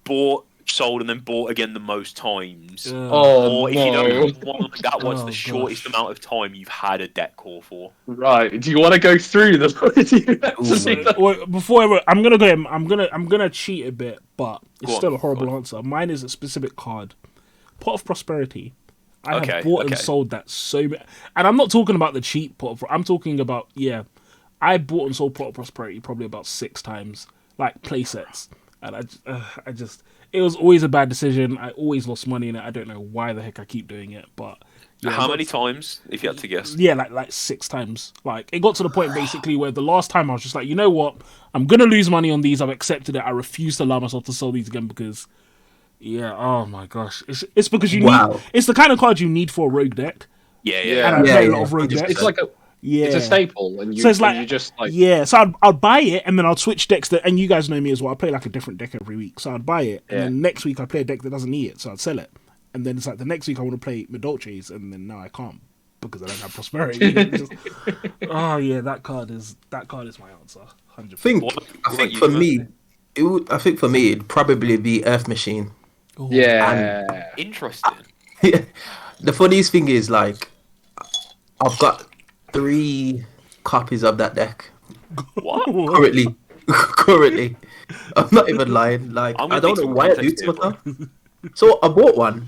bought, sold, and then bought again the most times? Or if you don't want like that, what's the shortest amount of time you've had a deck core for? right. Do you want to go through the? Before I'm gonna go, I'm gonna cheat a bit, but it's Go still on, a horrible go on. answer. Mine is a specific card, Pot of Prosperity. I Okay, have bought and okay. sold that so many, and I'm not talking about the cheap Pot of. I'm talking about I bought and sold Pot of Prosperity probably about 6 times, like play sets, and I just it was always a bad decision. I always lost money in it. I don't know why the heck I keep doing it, but yeah, How many times, if you had to guess? yeah, like 6 times. Like it got to the point basically where the last time I was just like, you know what, I'm gonna lose money on these. I've accepted it. I refuse to allow myself to sell these again because, yeah, oh my gosh, it's because you need. It's the kind of card you need for a rogue deck. Yeah. And I play a lot of rogue decks. It's like it's a staple, and you, So it's like, and you just like so I'd buy it and then I'll switch decks and you guys know me as well. I play like a different deck every week, so I'd buy it and then next week I'd play a deck that doesn't need it, so I'd sell it. And then it's like the next week I want to play Medolces and then now I can't because I don't have prosperity. Oh yeah, that card is my answer. 100%. I think for me, it'd probably be Earth Machine. Yeah. Interesting. The funniest thing is, like, I've got 3 copies of that deck What? currently. Currently, I'm not even lying. Like, I'm I gonna don't dig know some why I do context to here, myself. So I bought one,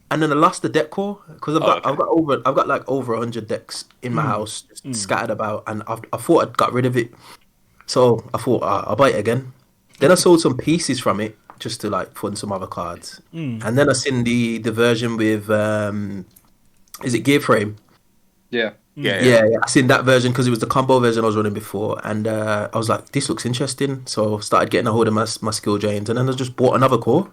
and then I lost the deck core because okay. I've got like over 100 decks in my house, just scattered about, and I thought I'd got rid of it. So I thought I'll buy it again. Then I sold some pieces from it just to like fund some other cards, and then I seen the version with is it Gear Frame? Yeah. Yeah, I seen that version because it was the combo version I was running before, and I was like, this looks interesting. So I started getting a hold of my skill drains, and then I just bought another core,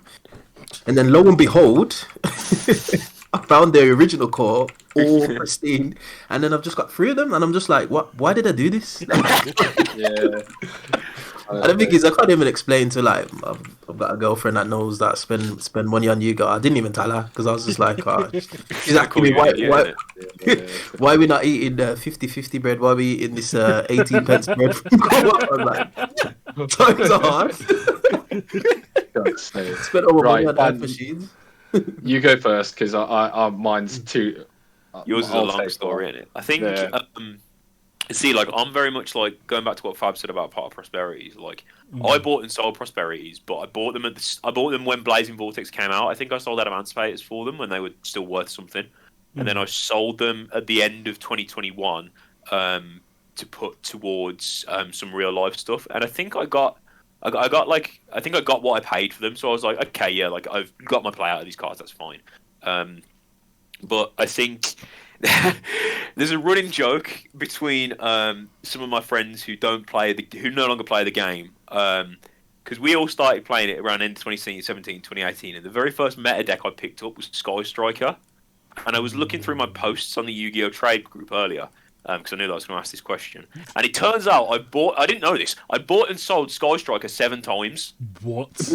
and then lo and behold, I found the original core all pristine, and then I've just got 3 of them, and I'm just like, what? Why did I do this? Yeah. And the thing is, I can't even explain to like I've got a girlfriend that knows that I spend money on YUGIOH. I didn't even tell her because I was just like, oh, she's asking me why are we not eating 50-50 bread? Why are we eating this 18 pence bread? I'm like, times are hard. Spent all my money on ad machines. You go first because I mine's too. Yours is a long story, isn't it? I think. Yeah. See, like, I'm very much like going back to what Fab said about part of Prosperities. Like, I bought and sold Prosperities, but I bought them when Blazing Vortex came out. I think I sold out Emancipators for them when they were still worth something, and then I sold them at the end of 2021 to put towards some real life stuff. And I think I got what I paid for them. So I was like, okay, yeah, like I've got my play out of these cards. That's fine. But I think. There's a running joke between some of my friends who no longer play the game, because we all started playing it around end 2017, 2018, and the very first meta deck I picked up was Sky Striker, and I was looking through my posts on the Yu-Gi-Oh trade group earlier, because I knew that I was going to ask this question, and it turns out I didn't know this, I bought and sold Sky Striker 7 times. What?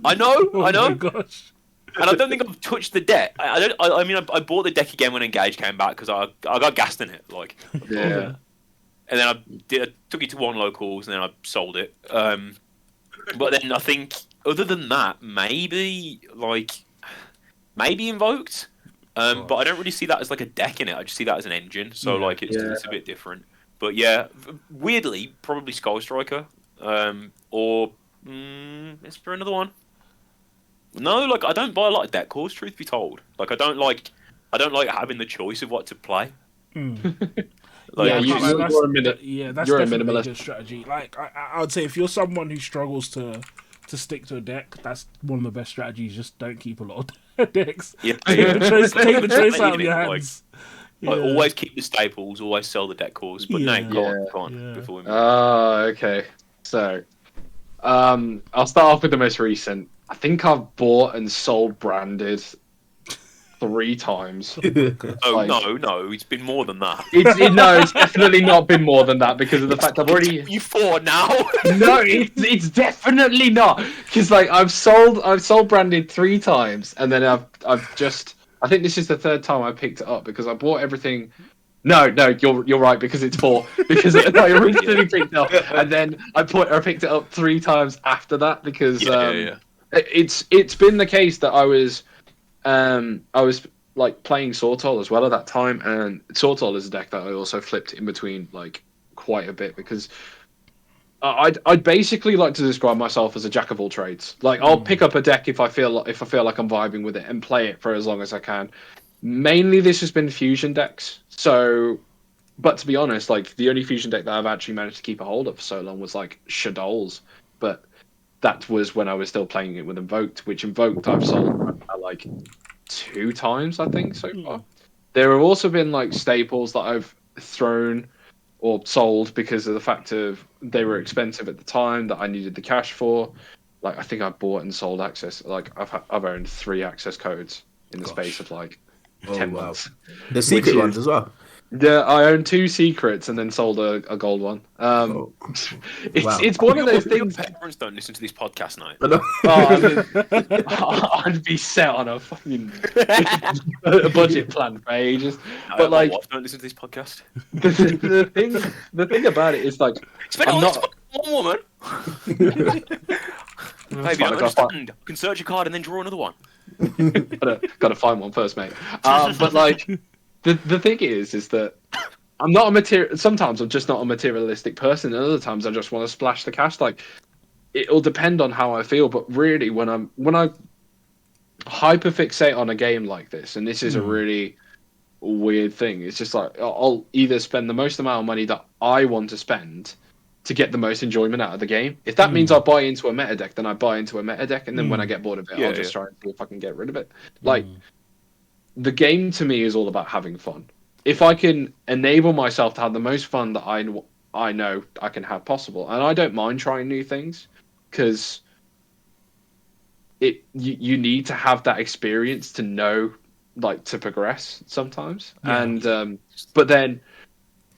I know. Oh my gosh. And I don't think I've touched the deck. I mean, I bought the deck again when Engage came back because I got gassed in it. Like, Yeah. And then I took it to one locals and then I sold it. But then I think other than that, maybe Invoked. But I don't really see that as like a deck in it. I just see that as an engine. So like it's a bit different. But yeah, weirdly, probably Skull Striker. Or is there another one? No, like I don't buy a lot of deck cores. Truth be told, like I don't like having the choice of what to play. Like, that's you're a definitely a minimalist good strategy. Like I would say, if you're someone who struggles to stick to a deck, that's one of the best strategies. Just don't keep a lot of decks. Yeah, Take the choice out of your hands. Like, always keep the staples. Always sell the deck cores. But no, go on. Before we move. Okay. So, I'll start off with the most recent. I think I've bought and sold branded 3 times. Oh, no, it's been more than that. It's definitely not been more than that because of the fact I've already. You 4 now? No, it's definitely not because like I've sold branded 3 times and then I've just. I think this is the 3rd time I picked it up because I bought everything. No, you're right because it's 4 because I originally picked it up and then I picked it up 3 times after that because it's been the case that I was like playing Sortol as well at that time, and Sortol is a deck that I also flipped in between like quite a bit because I'd basically like to describe myself as a jack of all trades. Like I'll pick up a deck if I feel like I'm vibing with it and play it for as long as I can. Mainly this has been fusion decks. So, but to be honest, like the only fusion deck that I've actually managed to keep a hold of for so long was like Shadol's, but that was when I was still playing it with Invoked, which Invoked I've sold like 2 times, I think, so far. There have also been like staples that I've thrown or sold because of the fact of they were expensive at the time that I needed the cash for. Like I think I bought and sold access. Like I've owned 3 access codes in the space of like 10 months. The secret ones as well. Yeah, I own 2 secrets and then sold a gold one. Oh, wow. It's one of those Your things. parents don't listen to this podcast, night. I'd be set on a fucking a budget plan for ages. But My like wife don't listen to this podcast. the thing about it is like Spend I'm all not. this money on one woman. Maybe I fine, understand. I can search a card and then draw another one. Gotta find one first, mate. But like the thing is that I'm not a material. Sometimes I'm just not a materialistic person, and other times I just want to splash the cash. Like it'll depend on how I feel, but really when I hyperfixate on a game like this, and this is a really weird thing. It's just like I'll either spend the most amount of money that I want to spend to get the most enjoyment out of the game. If that means I buy into a meta deck, then I buy into a meta deck, and then when I get bored of it, I'll just try and see if I can get rid of it. Like the game to me is all about having fun. If I can enable myself to have the most fun that I know I can have possible, and I don't mind trying new things, because you need to have that experience to know, like, to progress sometimes. And but then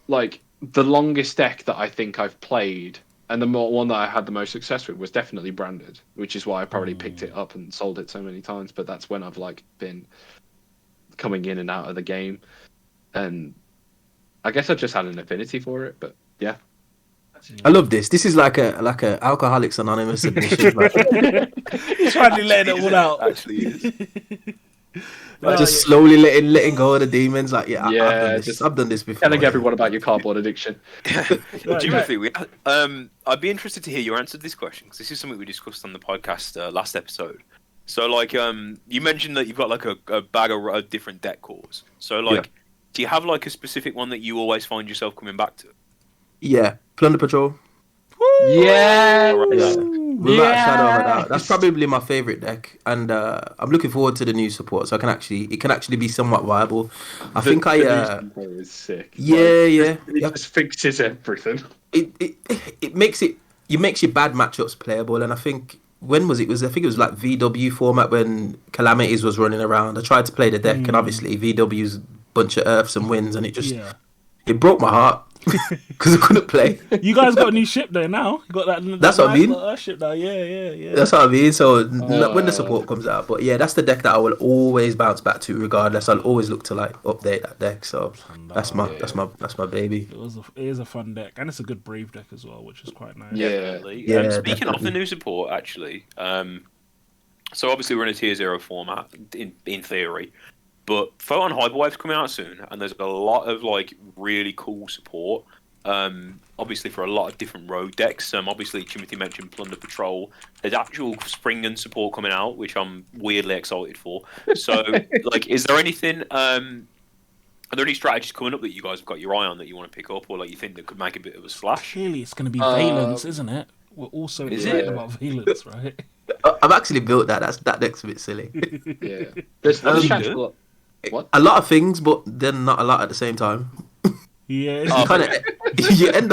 like the longest deck that I think I've played and the one that I had the most success with was definitely branded, which is why I probably picked it up and sold it so many times. But that's when I've like been coming in and out of the game, and I guess I just had an affinity for it. But yeah, I love this. This is like a Alcoholics Anonymous edition. He's finally letting it all out. Actually, is. Just slowly letting go of the demons. Like, I've done this before. Telling everyone about your cardboard addiction. Timothy, I'd be interested to hear your answer to this question, because this is something we discussed on the podcast last episode. So, like, you mentioned that you've got like a bag of different deck cores. So, like, do you have like a specific one that you always find yourself coming back to? Yeah, Plunder Patrol. Yeah. Without a shadow of a doubt. That's probably my favorite deck, and I'm looking forward to the new support. So it can actually be somewhat viable. The new support is sick. It just fixes everything. It makes your bad matchups playable, and I think when was it? I think it was like VW format when Calamities was running around. I tried to play the deck, and obviously VW's bunch of earths and wins, and it broke my heart. Because I couldn't play. You guys got a new ship there now. You got that. That's what I mean. Ship now. Yeah. That's what I mean. So when the support comes out, but yeah, that's the deck that I will always bounce back to, regardless. I'll always look to like update that deck. So that's my baby. It is a fun deck, and it's a good brave deck as well, which is quite nice. Yeah. Speaking of the new support, actually, so obviously we're in a tier 0 format in theory. But Photon Hyperwave's coming out soon, and there's a lot of like really cool support. Obviously for a lot of different road decks. Obviously Timothy mentioned Plunder Patrol. There's actual Springen support coming out, which I'm weirdly excited for. So, like, is there anything? Are there any strategies coming up that you guys have got your eye on that you want to pick up, or like you think that could make a bit of a splash? Clearly, it's going to be Valence, isn't it? We're also excited about Valence, right? I've actually built that. That deck's a bit silly. Yeah. There's a chance for what? A lot of things, but then not a lot at the same time. Yeah, you end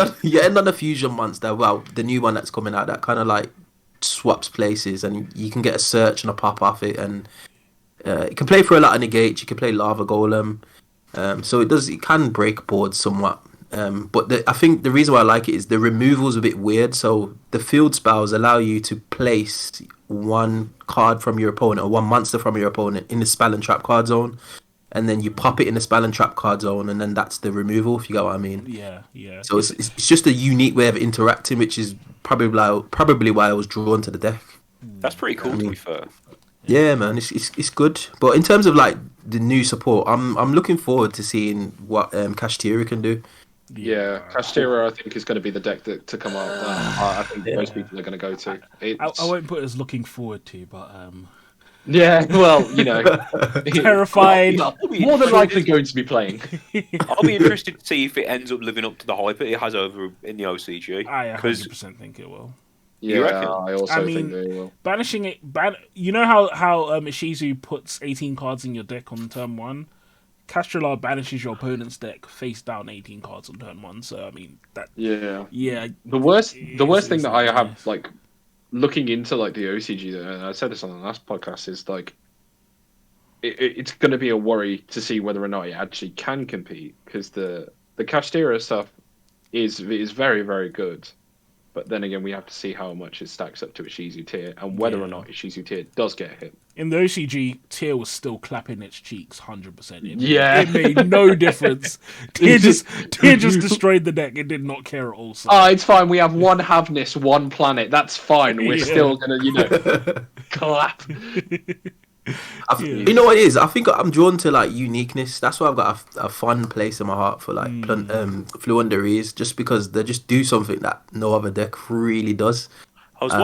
on a fusion monster. Well, the new one that's coming out that kind of like swaps places, and you can get a search and a pop off it, and it can play for a lot of negates. You can play Lava Golem, so it can break boards somewhat. But I think the reason why I like it is the removal's a bit weird. So the field spells allow you to place one card from your opponent or one monster from your opponent in the spell and trap card zone, and then you pop it in the spell and trap card zone, and then that's the removal, if you get what I mean. Yeah. So it's just a unique way of interacting, which is probably why I was drawn to the deck. That's pretty cool, to be fair. Yeah, man, it's good. But in terms of like the new support, I'm looking forward to seeing what Kashtira can do. Yeah, Kashtira I think is going to be the deck to come out. I think most people are going to go to. I won't put it as looking forward to, but yeah, well, you know, terrified. More than likely going to be playing. I'll be interested to see if it ends up living up to the hype it has over in the OCG. I 100% think it will. Yeah, I also think they will. Banishing it, you know how Ishizu puts 18 cards in your deck on turn 1? Castrolard banishes your opponent's deck face down 18 cards on turn 1. So I mean that. Yeah. The worst thing that I have like looking into like the OCG, and I said this on the last podcast, is like it's going to be a worry to see whether or not it actually can compete, because the Castira stuff is very, very good. But then again, we have to see how much it stacks up to Ishizu tier, and whether or not Ishizu tier does get hit. In the OCG, Tier was still clapping its cheeks 100%. Yeah. It made no difference. Tier just destroyed the deck. It did not care at all. So. Oh, it's fine. We have one Havnis, one planet. That's fine. We're still going to, clap. You know what it is? I think I'm drawn to like uniqueness. That's why I've got a fun place in my heart for like Fluenderies, just because they just do something that no other deck really does. I was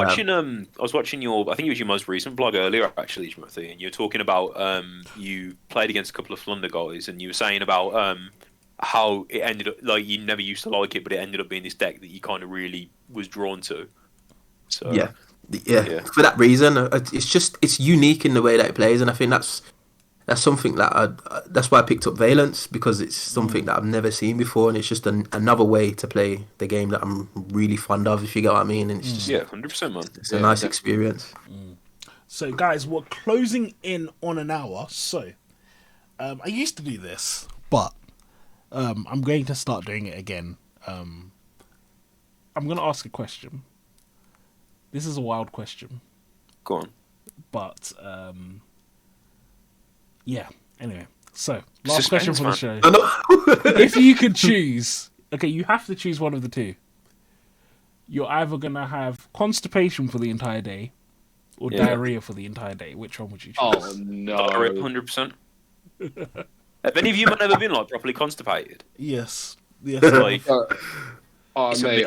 watching your, I think it was your most recent blog earlier actually, Timothy, and you were talking about you played against a couple of Flunder guys, and you were saying about how it ended up, like you never used to like it, but it ended up being this deck that you kind of really was drawn to. So yeah. For that reason, it's unique in the way that it plays, and I think that's something that that's why I picked up Valence, because it's something that I've never seen before, and it's just another way to play the game that I'm really fond of, if you get what I mean. And it's just 100%, man. It's a nice experience. So, guys, we're closing in on an hour. So, I used to do this, but I'm going to start doing it again. I'm going to ask a question. This is a wild question. Go on. But, yeah. Anyway, so, last question for the show. If you could choose... Okay, you have to choose one of the two. You're either going to have constipation for the entire day or diarrhea for the entire day. Which one would you choose? Oh, no. Diarrhea, 100%. Have any of you ever been like properly constipated? Yes. Like, mate,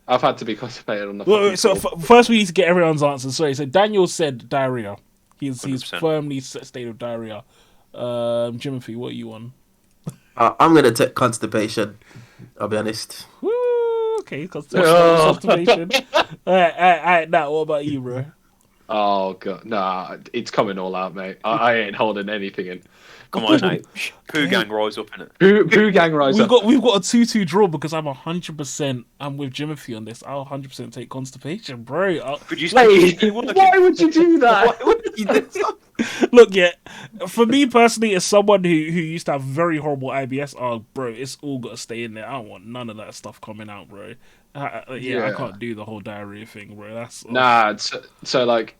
I've had to be constipated on the. Well, so first we need to get everyone's answers. Sorry, so Daniel said diarrhea. He's 100%. firmly state of diarrhea. Jimothy, what are you on? I'm gonna take constipation. I'll be honest. Woo, okay, constipation. Alright, now what about you, bro? Oh god, nah, it's coming all out, mate. I ain't holding anything in. come on, mate. Poo gang rise up in it. Poo gang rise up. We've got a 2-2 draw because I'm 100%. I'm with Jimothy on this. I'll 100% take constipation, bro. Why would you do that? Why would you do that? Look, for me personally, as someone who used to have very horrible IBS, bro, it's all got to stay in there. I don't want none of that stuff coming out, bro. I can't do the whole diarrhea thing, bro. That's so like,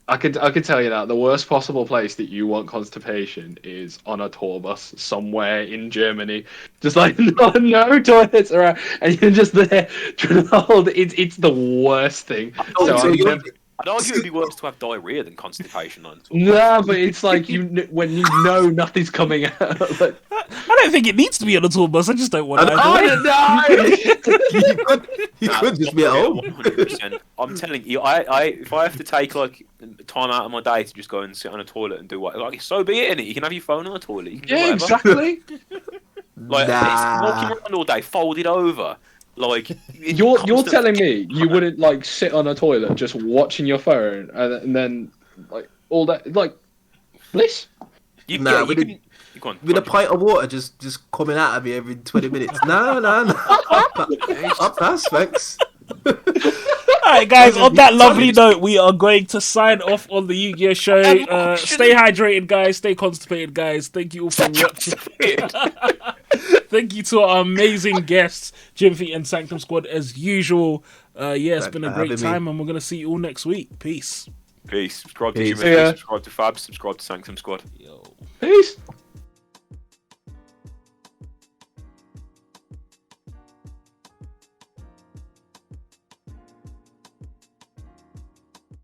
I could tell you that the worst possible place that you want constipation is on a tour bus somewhere in Germany, just like no toilets around, and you're just there trying to hold. It's the worst thing. I'd argue it'd be worse to have diarrhea than constipation on tour. No, but it's like when you know nothing's coming out. Like, I don't think it needs to be on a tour bus. I just don't want it. You could just be at home. 100%. I'm telling you, if I have to take like time out of my day to just go and sit on a toilet and do what, like, so be it. Innit? You can have your phone on the toilet. You can do whatever. Exactly. Like it's walking around all day, folded over. Like you're telling me you wouldn't like sit on a toilet just watching your phone and then like all that, like, bliss? With a pint of water just coming out of me every 20 minutes. No. I'll pass, thanks. Alright, guys, on that lovely note, we are going to sign off on the Yu-Gi-Oh! Show. Stay hydrated, guys. Stay constipated, guys. Thank you all for watching. Thank you to our amazing guests, Jimothy and Sanctum Squad, as usual. It's been a great time, and we're going to see you all next week. Peace. Subscribe to Jimothy, subscribe to Fab, subscribe to Sanctum Squad. Peace.